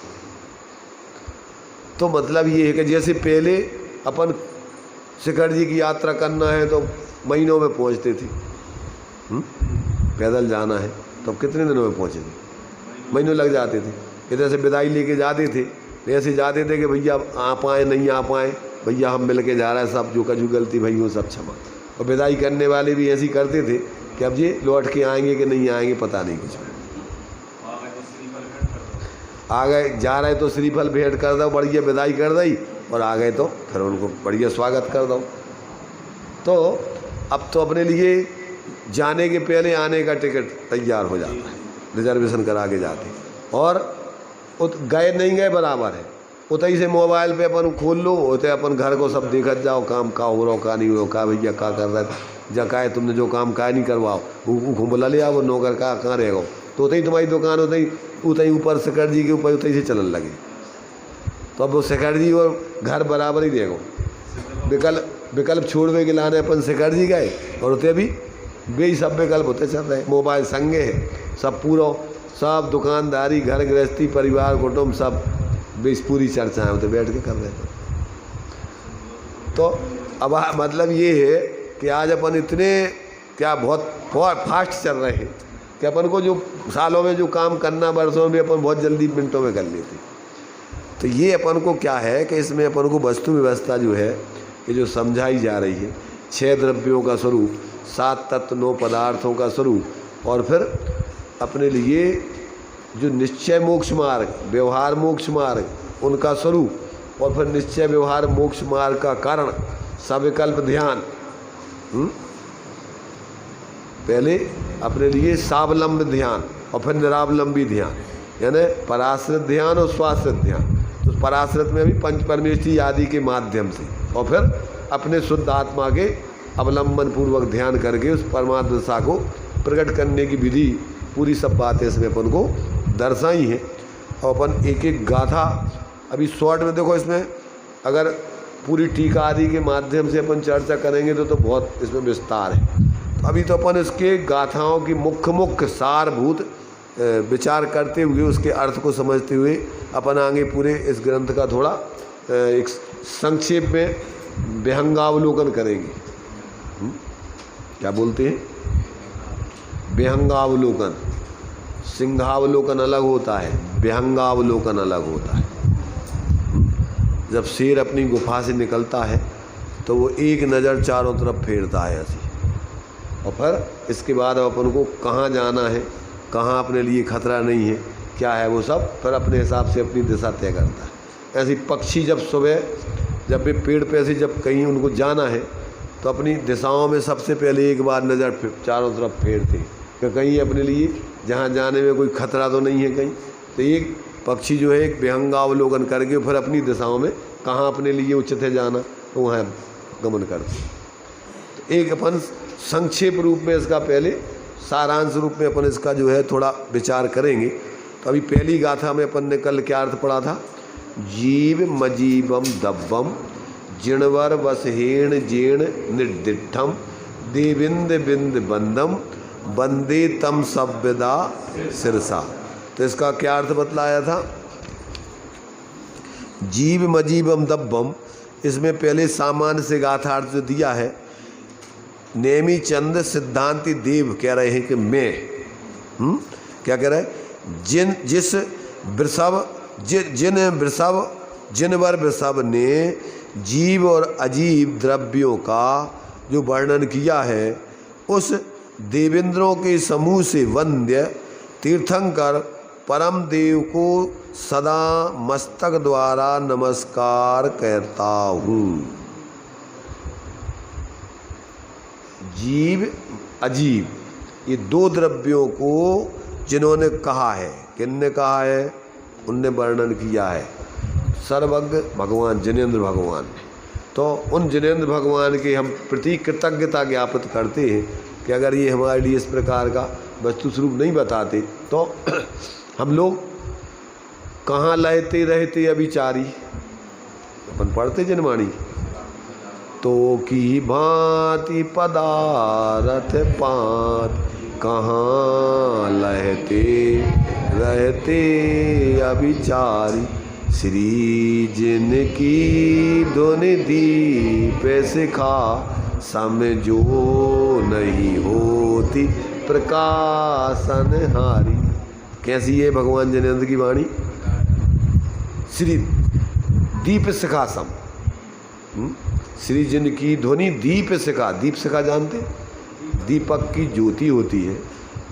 तो मतलब ये है कि जैसे पहले अपन शिखर जी की यात्रा करना है तो महीनों में पहुंचते थे, पैदल जाना है तो कितने दिनों में पहुंचे थे, महीनों लग जाते थे। इधर से विदाई लेके जाते थे, ऐसे जाते थे कि भैया आ पाए नहीं आ पाए, भैया हम मिल के जा रहे हैं, सब जो कजू गलती भई हो सब क्षमा। और विदाई करने वाले भी ऐसे करते थे कि अब ये लौट के आएंगे कि नहीं आएंगे पता नहीं कुछ। आ गए, जा रहे तो श्रीफल भेंट कर दो, बढ़िया विदाई कर दी, और आ गए तो फिर उनको बढ़िया स्वागत कर दो। तो अब तो अपने लिए जाने के पहले आने का टिकट तैयार हो जाता है, रिजर्वेशन करा के जाते, और गए नहीं गए बराबर है। उतई से मोबाइल पे अपन खोल लो, होते अपन घर को सब देखत जाओ, काम का हो रहा का नहीं हो, का भैया का कर रहा था, जकाए तुमने जो काम का नहीं करवाओ, घूम बुला ले आओ, नौकर का कहाँ रहेगा। तो उतई तुम्हारी दुकान उतई ऊपर शिखर जी के ऊपर उतई से चलन लगे। तो अब वो शिखर जी और घर बराबर ही रहेगा। विकल्प छोड़वे के लाने अपन शिखर जी गए, और उतने भी वे सब विकल्प होते चल रहे। मोबाइल संगे है, सब पूरा सब दुकानदारी, घर गृहस्थी, परिवार कुटुंब सब बेस पूरी चर्चाएं होते बैठ के कर रहे थे। तो अब मतलब ये है कि आज अपन इतने क्या बहुत फास्ट चल रहे हैं कि अपन को जो सालों में जो काम करना वर्षों में अपन बहुत जल्दी मिनटों में कर लेते। तो ये अपन को क्या है कि इसमें अपन को वस्तु व्यवस्था जो है ये जो समझाई जा रही है, 6 द्रव्यों का स्वरूप, 7 तत्व 9 पदार्थों का स्वरूप, और फिर अपने लिए जो निश्चय मोक्ष मार्ग, व्यवहार मोक्ष मार्ग, उनका स्वरूप, और फिर निश्चय व्यवहार मोक्ष मार्ग का कारण सविकल्प ध्यान। पहले अपने लिए सावलंब ध्यान और फिर निरावलंबी ध्यान, यानी पराश्रित ध्यान और स्वाश्रित ध्यान। तो पराश्रित में भी पंच परमेष्ठी आदि के माध्यम से, और फिर अपने शुद्ध आत्मा के अवलंबन पूर्वक ध्यान करके उस परमात्मा दशा को प्रकट करने की विधि, पूरी सब बातें इसमें अपन को दर्शाई हैं। और अपन एक एक गाथा अभी शॉर्ट में देखो, इसमें अगर पूरी टीका आदि के माध्यम से अपन चर्चा करेंगे तो बहुत इसमें विस्तार है। तो अभी तो अपन इसके गाथाओं की मुख्य सारभूत विचार करते हुए, उसके अर्थ को समझते हुए अपन आगे पूरे इस ग्रंथ का थोड़ा एक संक्षेप में विहंगावलोकन करेंगे। क्या बोलते हैं? विहंगावलोकन, सिंहावलोकन अलग होता है, विहंगावलोकन अलग होता है। जब शेर अपनी गुफा से निकलता है तो वो एक नज़र चारों तरफ फेरता है ऐसी, और फिर इसके बाद अपन को कहाँ जाना है, कहाँ अपने लिए खतरा नहीं है, क्या है, वो सब फिर अपने हिसाब से अपनी दिशा तय करता है। ऐसे पक्षी जब सुबह जब भी पेड़ पे से जब कहीं उनको जाना है तो अपनी दिशाओं में सबसे पहले एक बार नज़र चारों तरफ फेरते हैं कि कहीं अपने लिए जहाँ जाने में कोई खतरा तो नहीं है कहीं। तो एक पक्षी जो है एक विहंगावलोकन करके फिर अपनी दिशाओं में कहाँ अपने लिए उचित है जाना तो वहाँ गमन करते हैं। तो एक अपन संक्षेप रूप में इसका पहले सारांश रूप में अपन इसका जो है थोड़ा विचार करेंगे। तो अभी पहली गाथा में अपन ने कल क्या अर्थ पढ़ा था, जीव मजीबम दब्बम जिणवर वसहेण जीर्ण निर्दिठम देविंद बिंद बंदम बंदे तम सभ्यदा सिरसा। तो इसका क्या अर्थ बतलाया था, जीव मजीबम दब्बम, इसमें पहले सामान्य से गाथा अर्थ जो दिया है, नेमी चंद सिद्धांति देव कह रहे हैं कि मैं क्या कह रहे हैं, जिनवर वृषभ ने जीव और अजीब द्रव्यों का जो वर्णन किया है, उस देवेंद्रों के समूह से वंद्य तीर्थंकर परम देव को सदा मस्तक द्वारा नमस्कार करता हूँ। जीव अजीब ये दो द्रव्यों को जिन्होंने कहा है, किनने कहा है, उनने वर्णन किया है सर्वज्ञ भगवान जिनेंद्र भगवान ने। तो उन जिनेंद्र भगवान के हम प्रति कृतज्ञता ज्ञापित करते हैं कि अगर ये हमारे लिए इस प्रकार का वस्तु स्वरूप नहीं बताते तो हम लोग कहाँ लहते रहते अभिचारी। अपन पढ़ते जनवाणी, तो की भांति पदारथ पात कहाँ लहते रहते अभिचारी। श्री जिनकी धुनि दीप सिखा समझो नहीं होती प्रकाशन हारी। कैसी है भगवान जिनेंद्र की वाणी, श्री दीप शिखा सम, श्री जिनकी ध्वनि दीप शिखा, दीप शिखा जानते, दीपक की ज्योति होती है,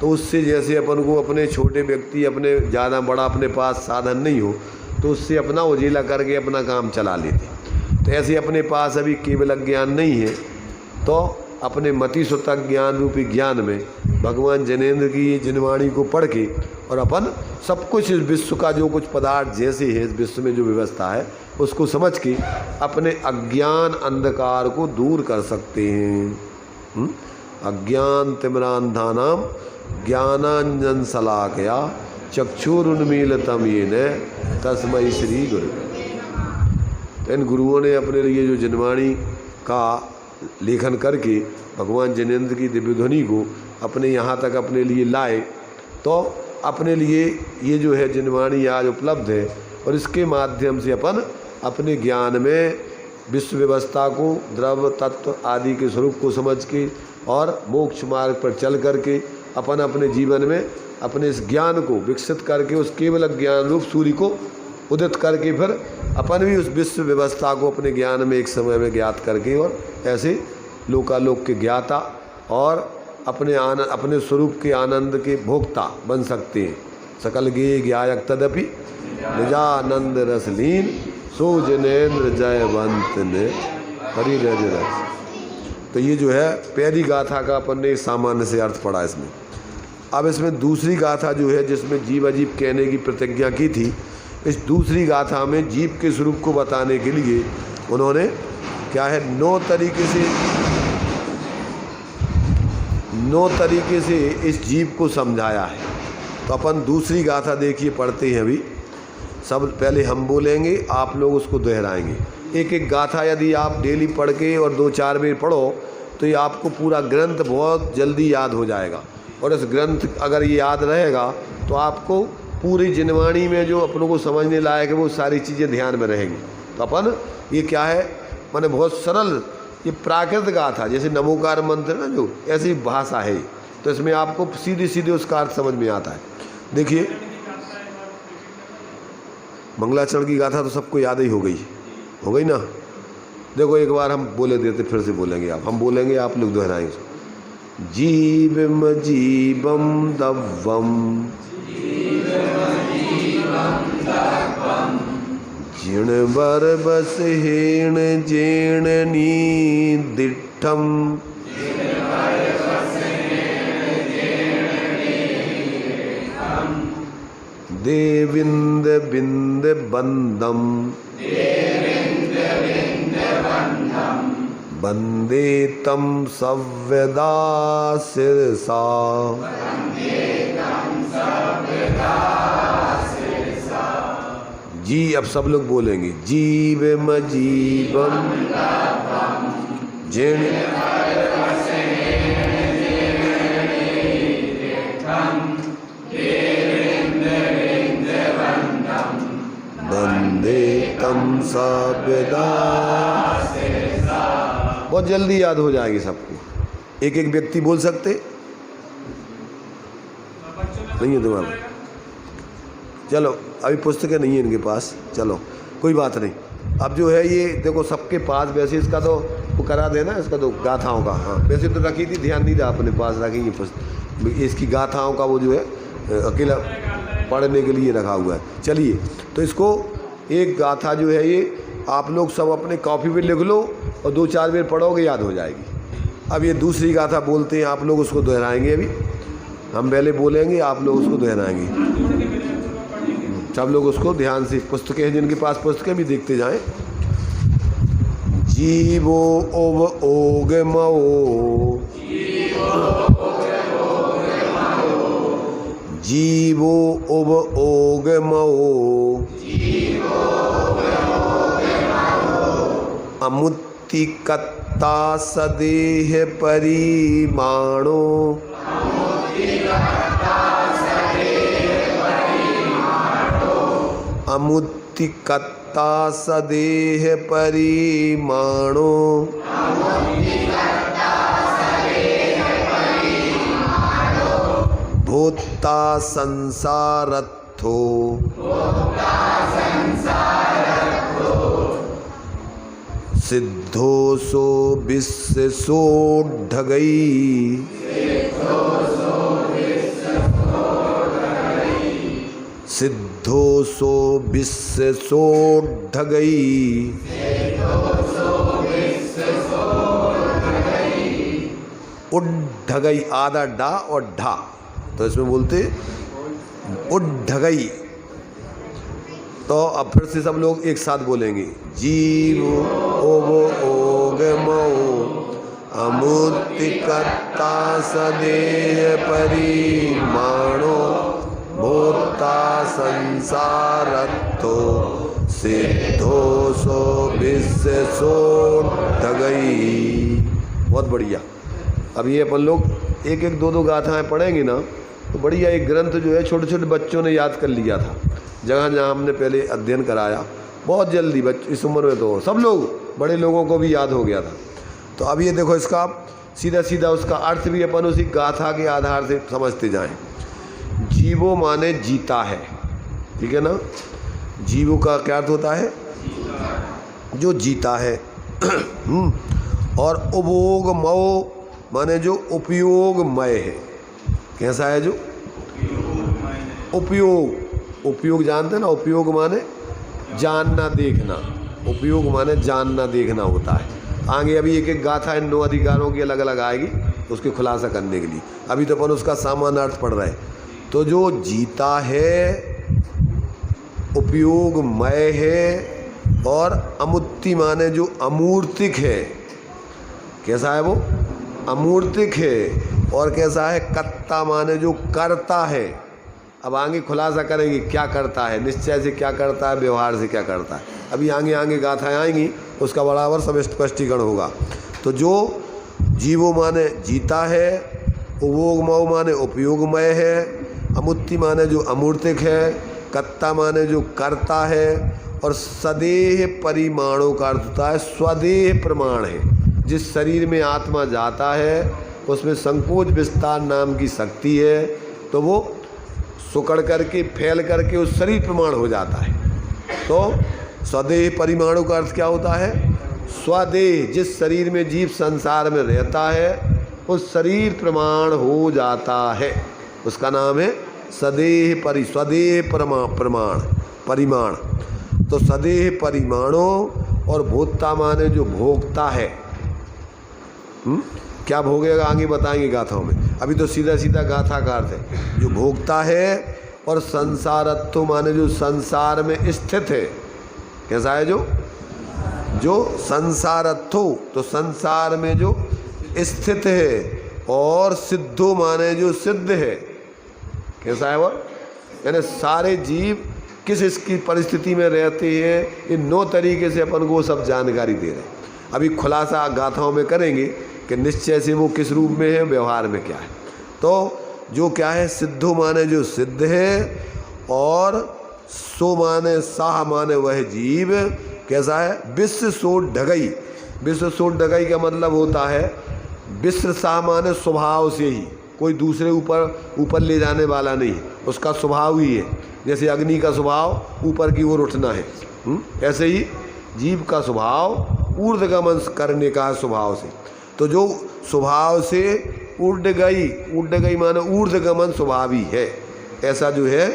तो उससे जैसे अपन को अपने छोटे व्यक्ति अपने ज़्यादा बड़ा अपने पास साधन नहीं हो तो उससे अपना उजीला करके अपना काम चला लेते। तो ऐसे अपने पास अभी केवल ज्ञान नहीं है तो अपने मति सुतक ज्ञान रूपी ज्ञान में भगवान जिनेंद्र की ये जिनवाणी को पढ़ के और अपन सब कुछ इस विश्व का जो कुछ पदार्थ जैसे है इस विश्व में जो व्यवस्था है उसको समझ के अपने अज्ञान अंधकार को दूर कर सकते हैं। अज्ञान तिमिरांधानाम ज्ञानांजन शलाकया चक्षुरुन्मीलितम येन तस्मै श्री गुरु। तो इन गुरुओं ने अपने लिए जो जिनवाणी का लेखन करके भगवान जिनेंद्र की दिव्य ध्वनि को अपने यहाँ तक अपने लिए लाए, तो अपने लिए ये जो है जिनवाणी आज उपलब्ध है और इसके माध्यम से अपन अपने ज्ञान में विश्व व्यवस्था को द्रव्य तत्व आदि के स्वरूप को समझ के और मोक्ष मार्ग पर चल करके अपन अपने जीवन में अपने इस ज्ञान को विकसित करके उस केवल ज्ञान रूप सूर्य को उदित करके फिर अपन भी उस विश्व व्यवस्था को अपने ज्ञान में एक समय में ज्ञात करके और ऐसे लोकालोक के ज्ञाता और अपने स्वरूप के आनंद के भोक्ता बन सकते हैं। सकल गे ज्ञायक तदपि निजानंद रसलीन सो जिनेंद्र जयवंत ने हरि रज रस। तो ये जो है पहली गाथा का अपन ने सामान्य से अर्थ पढ़ा इसमें। अब इसमें दूसरी गाथा जो है जिसमें जीव अजीब कहने की प्रतिज्ञा की थी, इस दूसरी गाथा में जीव के स्वरूप को बताने के लिए उन्होंने क्या है 9 तरीके से इस जीव को समझाया है। तो अपन दूसरी गाथा देखिए पढ़ते हैं अभी। सब पहले हम बोलेंगे, आप लोग उसको दोहराएंगे। एक एक गाथा यदि आप डेली पढ़ के और 2-4 बार पढ़ो तो ये आपको पूरा ग्रंथ बहुत जल्दी याद हो जाएगा। और इस ग्रंथ अगर ये याद रहेगा तो आपको पूरी जिनवाणी में जो अपनों को समझने लायक है वो सारी चीज़ें ध्यान में रहेंगी। तो अपन ये क्या है माने बहुत सरल ये प्राकृत गाथा, जैसे नमोकार मंत्र ना जो ऐसी भाषा है, तो इसमें आपको सीधे सीधे उसका अर्थ समझ में आता है। देखिए मंगलाचरण की गाथा तो सबको याद ही हो गई ना। देखो एक बार हम बोले देते, फिर से बोलेंगे आप, हम बोलेंगे आप लोग दोहराएंगे। जीवम जीवम दव्वम जिण बर बस हेण जेणनी दिठम देविंद बिंद बंदम बंदे तम सव्यदा सिरसा। जी अब सब लोग बोलेंगे जीवम जीवम जिण बंदे तम सव्यदा। बहुत जल्दी याद हो जाएगी सबको। एक एक व्यक्ति बोल सकते नहीं है तुम्हारा? चलो अभी पुस्तकें नहीं है इनके पास, चलो कोई बात नहीं। अब जो है ये देखो सबके पास, वैसे इसका तो वो करा देना, इसका तो गाथाओं का, हाँ वैसे तो रखी थी, ध्यान नहीं था अपने पास रखेंगे पुस्तक, इसकी गाथाओं का वो जो है अकेला पढ़ने के लिए रखा हुआ है। चलिए तो इसको एक गाथा जो है ये आप लोग सब अपने कॉपी पे लिख लो और 2-4 बार पढ़ोगे याद हो जाएगी। अब ये दूसरी गाथा बोलते हैं, आप लोग उसको दोहराएंगे। अभी हम पहले बोलेंगे, आप लोग उसको दोहराएंगे। सब लोग उसको ध्यान से, पुस्तकें हैं जिनके पास पुस्तकें भी देखते जाएं। जीवो ओव ओग मओ जीवो ओव ओग मओ अमुत्तिकत्ता सदेह परिमाणो अमुत्तिकत्ता सदेह परिमाणो भूता संसारत्थो सिद्धोसो विश्वसोढगई सिद्धोसो विश्वसोढगई। उड्ढगई, आधा डा और ढा, तो इसमें बोलते उड्ढगई। तो अब फिर से सब लोग एक साथ बोलेंगे जीव ओवो ओगमो अमुत्तिकत्ता सदेह परिमाणो भूता संसारत्थो सिद्धोसो विश्वसोढगई। बहुत बढ़िया। अब ये अपन लोग एक एक 2-2 गाथाएं पढ़ेंगे ना तो बढ़िया एक ग्रंथ जो है छोटे छोटे बच्चों ने याद कर लिया था। जहाँ जहाँ हमने पहले अध्ययन कराया बहुत जल्दी बच्चों इस उम्र में तो सब लोग बड़े लोगों को भी याद हो गया था। तो अब ये देखो इसका सीधा सीधा उसका अर्थ भी अपन उसी गाथा के आधार से समझते जाएं। जीवो माने जीता है, ठीक है ना। जीवो का क्या अर्थ होता है? जो जीता है। और उपभोग मो माने जो उपयोगमय है। कैसा है? जो उपयोग जानते ना, उपयोग माने जानना देखना, उपयोग माने जानना देखना होता है। आगे अभी एक एक गाथा इन 9 अधिकारों की अलग अलग आएगी उसके खुलासा करने के लिए। अभी तो अपन उसका सामान्य अर्थ पढ़ रहे हैं। तो जो जीता है, उपयोगमय है, और अमुत्ति माने जो अमूर्तिक है। कैसा है वो? अमूर्तिक है। और कैसा है? कत्ता माने जो करता है। अब आगे खुलासा करेंगे क्या करता है, निश्चय से क्या करता है, व्यवहार से क्या करता है। अभी आगे आगे गाथाएँ आएंगी उसका बराबर सब स्पष्टीकरण होगा। तो जो जीवो माने जीता है, उपभोगमय माने उपयोगमय है, अमुत्ति माने जो अमूर्तिक है, कत्ता माने जो करता है, और सदेह परिमाणों का अर्थ होता है स्वदेह प्रमाण है। जिस शरीर में आत्मा जाता है उसमें संकोच विस्तार नाम की शक्ति है, तो वो सुकड़ करके फैल करके उस शरीर प्रमाण हो जाता है। तो स्वदेह परिमाणु का अर्थ क्या होता है? स्वदेह, जिस शरीर में जीव संसार में रहता है उस शरीर प्रमाण हो जाता है, उसका नाम है स्वदेह परिमाण। तो स्वदेह परिमाणों और भोक्ता माने जो भोगता है, क्या भोगेगा आगे बताएंगे गाथाओं में, अभी तो सीधा सीधा गाथा का अर्थ है जो भोगता है, और संसारत्व माने जो संसार में स्थित है। कैसा है? जो संसारत्व, तो संसार में जो स्थित है, और सिद्धो माने जो सिद्ध है। कैसा है वो? यानी सारे जीव किस इसकी परिस्थिति में रहते हैं, इन 9 तरीके से अपन को सब जानकारी दे रहे हैं। अभी खुलासा गाथाओं में करेंगे कि निश्चय से वो किस रूप में है, व्यवहार में क्या है। तो जो क्या है, सिद्धो माने जो सिद्ध है, और सो माने साह माने वह जीव। कैसा है? विश्व सोट ढगई। विश्व सोट ढगई का मतलब होता है विश्व साह माने स्वभाव से ही, कोई दूसरे ऊपर ले जाने वाला नहीं, उसका स्वभाव ही है। जैसे अग्नि का स्वभाव ऊपर की ओर उठना है, ऐसे ही जीव का स्वभाव ऊर्ध्वगमन करने का स्वभाव से। तो जो स्वभाव से उड़ गई माने ऊर्ध्वगमन स्वभाव ही है। ऐसा जो है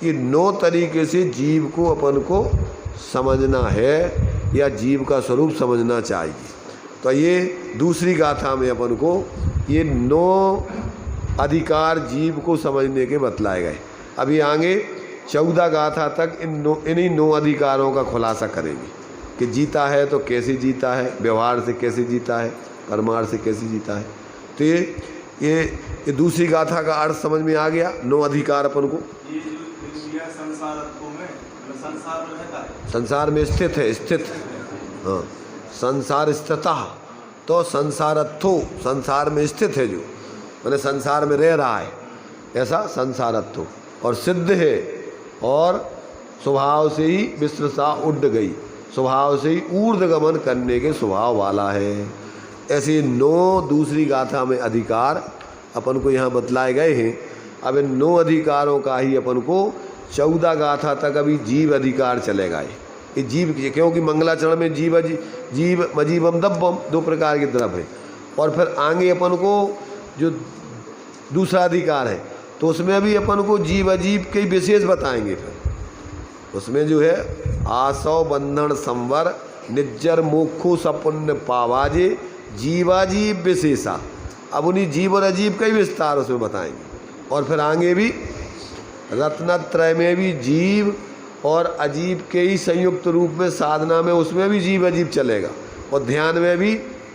ये 9 तरीके से जीव को अपन को समझना है, या जीव का स्वरूप समझना चाहिए। तो ये दूसरी गाथा में अपन को ये 9 अधिकार जीव को समझने के बतलाए गए। अभी आगे 14 गाथा तक इन्हीं 9 अधिकारों का खुलासा करेंगे कि जीता है तो कैसे जीता है, व्यवहार से कैसे जीता है, परमार्थ से कैसे जीता है। तो ये दूसरी गाथा का अर्थ समझ में आ गया। 9 अधिकार अपन को संसार में स्थित है, हाँ, संसार स्थिता, तो संसारत्थो संसार में स्थित है, जो मैंने संसार में रह रहा है, ऐसा संसारत्थो। और सिद्ध है, और स्वभाव से ही विश्वसा उड़ गई, स्वभाव से ही ऊर्ध्वगमन करने के स्वभाव वाला है। ऐसे 9 दूसरी गाथा में अधिकार अपन को यहाँ बतलाए गए हैं। अब इन 9 अधिकारों का ही अपन को 14 गाथा तक अभी जीव अधिकार चलेगा। ये जीव, क्योंकि मंगलाचरण में जीव अजीवम दब्बम 2 प्रकार की तरफ है। और फिर आगे अपन को जो दूसरा अधिकार है, तो उसमें भी अपन को जीव अजीव के विशेष बताएंगे। फिर उसमें जो है आसव बंधन संवर निज्जर मोक्षो सपुण्य पावाजे जीवाजीव विशेषा। अब उन्हीं जीव और अजीव का ही विस्तार उसमें बताएंगे। और फिर आगे भी रत्नत्रय में भी जीव और अजीब के ही संयुक्त रूप में साधना में, उसमें भी जीव अजीब चलेगा, और ध्यान में भी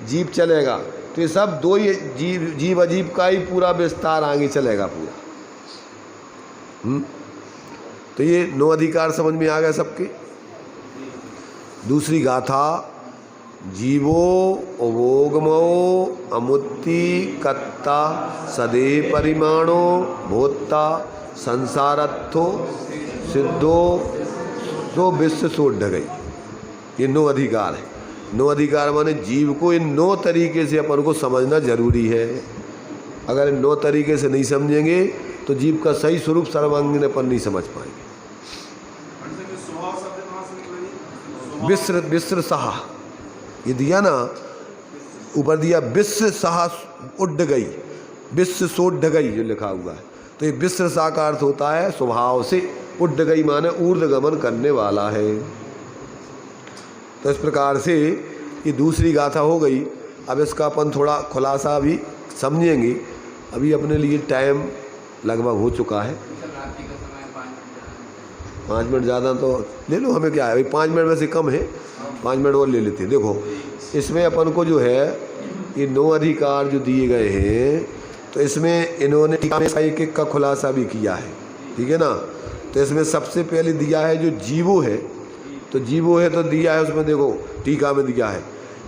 जीव चलेगा। तो ये सब 2 ही जीव अजीब का ही पूरा विस्तार आगे चलेगा पूरा। तो ये 9 अधिकार समझ में आ गए सबके। दूसरी गाथा जीवो अवोगमो अमुत्ति कत्ता सदेह परिमाणो भोक्ता संसारत्थो सिद्धो तो विश्व सोट ढगई। ये 9 अधिकार है। 9 अधिकार माने जीव को इन 9 तरीके से अपन को समझना जरूरी है। अगर इन 9 तरीके से नहीं समझेंगे तो जीव का सही स्वरूप सर्वांगीण अपन नहीं समझ पाएंगे। विश्र साह ये दिया ना, ऊपर दिया विश्व साह उड़ गई, विश्व सोट ढगई जो लिखा हुआ है। तो ये विश्व साह का अर्थ होता है स्वभाव से उड़ गई माने ऊर्ध्वगमन करने वाला है। तो इस प्रकार से ये दूसरी गाथा हो गई। अब इसका अपन थोड़ा खुलासा भी समझेंगे। अभी अपने लिए टाइम लगभग हो चुका है। 5 मिनट ज़्यादा तो ले लो, हमें क्या है, अभी 5 मिनट में से कम है, 5 मिनट और ले लेते हैं। देखो इसमें अपन को जो है ये 9 अधिकार जो दिए गए हैं, तो इसमें इन्होंने एक का खुलासा भी किया है, ठीक है ना। तो इसमें सबसे पहले दिया है जो जीवो है, तो जीवो है तो दिया है उसमें, देखो टीका में दिया है,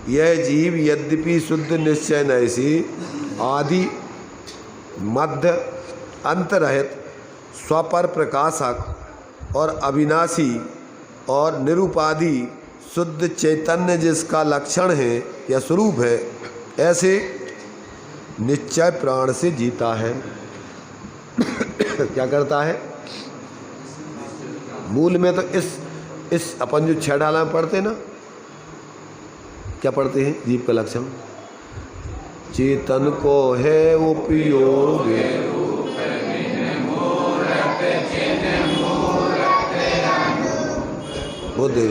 यह जीव यद्यपि शुद्ध निश्चय नैसी आदि मध्य अंतरहित स्वपर प्रकाशक और अविनाशी और निरुपाधि शुद्ध चैतन्य जिसका लक्षण है या स्वरूप है, ऐसे निश्चय प्राण से जीता है। क्या करता है? मूल में तो इस अपन जो 6 डाला में पढ़ते ना, क्या पढ़ते हैं? जीव का लक्षण चेतन को है उपयोग, बुद्धि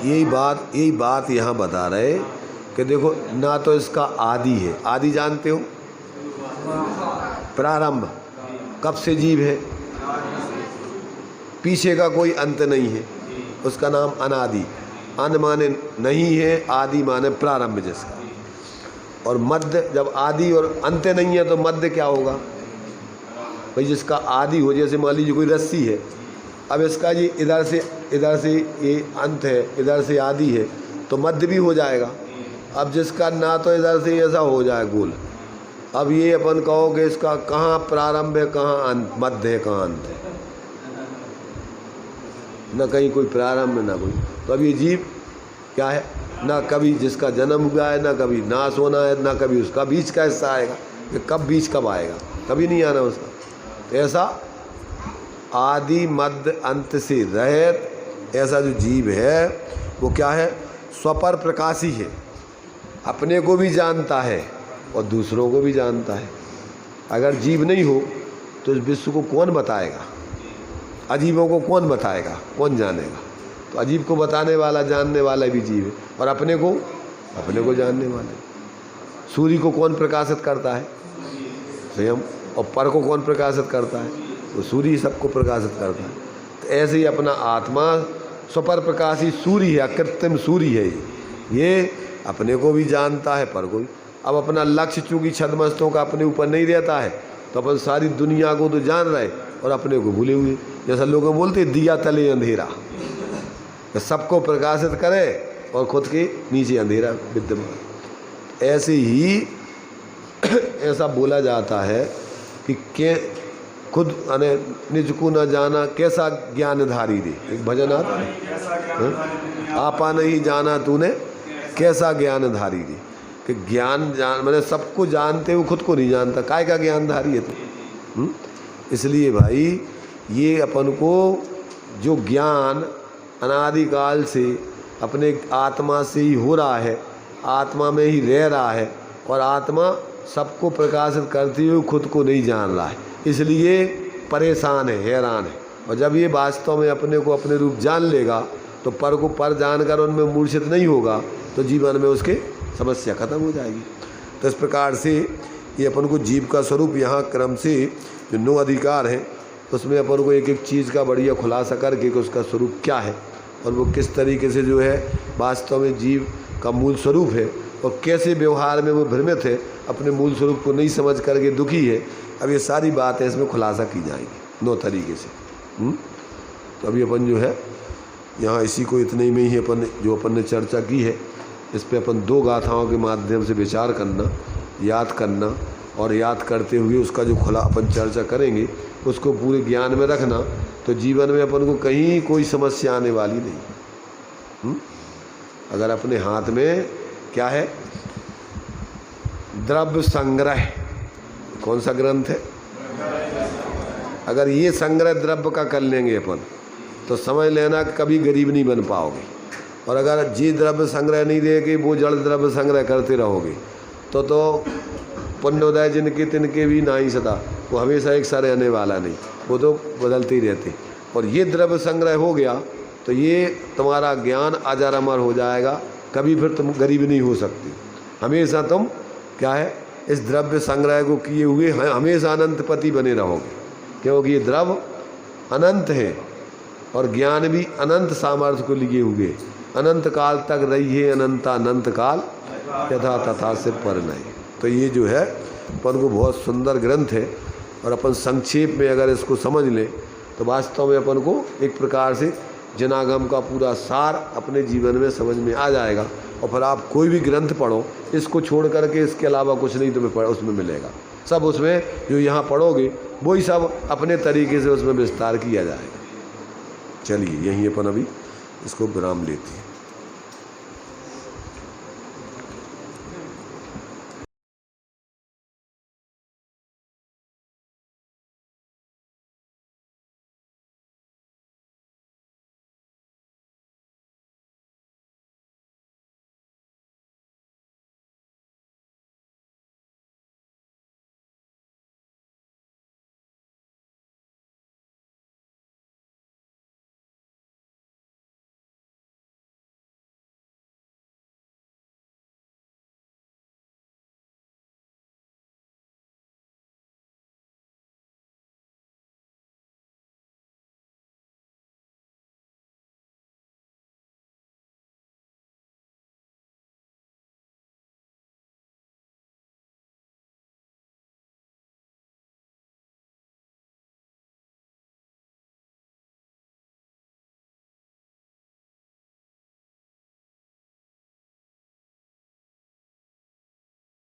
यही बात यहाँ बता रहे कि देखो ना तो इसका आदि है। आदि जानते हो? प्रारंभ कब से जीव है, पीछे का कोई अंत नहीं है, उसका नाम अनादि। अन माने नहीं है, आदि माने प्रारंभ जिसका। और मध्य, जब आदि और अंत नहीं है तो मध्य क्या होगा भाई? जिसका आदि हो, जैसे मान लीजिए कोई रस्सी है, अब इसका ये इधर से ये अंत है, इधर से आदि है, तो मध्य भी हो जाएगा। अब जिसका ना तो इधर से ऐसा हो जाए गोल, अब ये अपन कहोगे इसका कहाँ प्रारंभ है, कहाँ अंत, मध्य है, कहाँ अंत है? न कहीं कोई प्रारंभ ना कोई। तो अब ये जीव क्या है? ना कभी जिसका जन्म हुआ है, ना कभी नाश होना है, ना कभी उसका बीच का हिस्सा आएगा कि कब बीच कब आएगा, कभी नहीं आना उसका। तो ऐसा आदि मध्य अंत से रहित ऐसा जो जीव है वो क्या है? स्वपर प्रकाशी है, अपने को भी जानता है और दूसरों को भी जानता है। अगर जीव नहीं हो तो इस विश्व को कौन बताएगा? अजीबों को कौन बताएगा, कौन जानेगा? तो अजीब को बताने वाला, जानने वाला भी जीव है, और अपने को जानने वाला। सूर्य को कौन प्रकाशित करता है? स्वयं। और पर को कौन प्रकाशित करता है? तो सूर्य सबको प्रकाशित करता है। तो ऐसे ही अपना आत्मा स्वपर प्रकाशी सूर्य है, अकृत्रिम सूर्य है। ये अपने को भी जानता है, पर को भी। अब अपना लक्ष्य चूँकि छद्मस्तों का अपने ऊपर नहीं रहता है, तो अपन सारी दुनिया को तो जान रहे और अपने को भूले हुए। जैसा लोग बोलते दिया तले अंधेरा, तो सबको प्रकाशित करे और खुद के नीचे अंधेरा विद्यमान। ऐसे ही ऐसा बोला जाता है कि के खुद अने निज को न जाना कैसा ज्ञानधारी रे। एक भजन आता है, आपा नहीं जाना तूने कैसा ज्ञानधारी रे। कि ज्ञान जान मैंने सबको जानते हुए खुद को नहीं जानता, काय का ज्ञानधारी है तू? इसलिए भाई ये अपन को जो ज्ञान अनादिकाल से अपने आत्मा से ही हो रहा है, आत्मा में ही रह रहा है, और आत्मा सबको प्रकाशित करते हुए खुद को नहीं जान रहा है, इसलिए परेशान है, हैरान है। और जब ये वास्तव में अपने को अपने रूप जान लेगा तो पर को पर जानकर उनमें मूर्छित नहीं होगा, तो जीवन में उसके समस्या खत्म हो जाएगी। तो इस प्रकार से ये अपन को जीव का स्वरूप यहाँ क्रम से जो 9 अधिकार हैं उसमें अपन को एक एक चीज़ का बढ़िया खुलासा करके कि उसका स्वरूप क्या है और वो किस तरीके से जो है वास्तव में जीव का मूल स्वरूप है, और कैसे व्यवहार में वो भ्रमित है, अपने मूल स्वरूप को नहीं समझ करके दुखी है। अब ये सारी बातें इसमें खुलासा की जाएंगी 9 तरीके से। तो अभी अपन जो है यहाँ इसी को इतने में ही अपन ने चर्चा की है, इस पे अपन 2 गाथाओं के माध्यम से विचार करना, याद करना, और याद करते हुए उसका जो खुला अपन चर्चा करेंगे उसको पूरे ज्ञान में रखना, तो जीवन में अपन को कहीं कोई समस्या आने वाली नहीं। अगर अपने हाथ में क्या है? द्रव्य संग्रह, कौन सा ग्रंथ है? अगर ये संग्रह द्रव्य का कर लेंगे अपन तो समझ लेना कभी गरीब नहीं बन पाओगे। और अगर जी द्रव्य संग्रह नहीं देगी, वो जड़ द्रव्य संग्रह करते रहोगे तो पुण्योदय जिनके तिनके भी ना ही सदा, वो हमेशा एक सा रहने वाला नहीं, वो तो बदलते ही रहते। और ये द्रव्य संग्रह हो गया तो ये तुम्हारा ज्ञान अजर अमर हो जाएगा, कभी फिर तुम गरीब नहीं हो सकती। हमेशा तुम क्या है? इस द्रव्य संग्रह को किए हुए हमेशा अनंतपति बने रहोगे, क्योंकि ये द्रव्य अनंत है और ज्ञान भी अनंत सामर्थ्य को लिए हुए, अनंत काल तक रही है, अनंत काल यथा तथा से पर नहीं। तो ये जो है अपन को बहुत सुंदर ग्रंथ है, और अपन संक्षेप में अगर इसको समझ लें तो वास्तव में अपन को एक प्रकार से जनागम का पूरा सार अपने जीवन में समझ में आ जाएगा। और फिर आप कोई भी ग्रंथ पढ़ो, इसको छोड़ करके इसके अलावा कुछ नहीं तुम्हें उसमें मिलेगा। सब उसमें जो यहाँ पढ़ोगे वही सब अपने तरीके से उसमें विस्तार किया जाएगा। चलिए यहीं अपन अभी इसको विराम लेते हैं।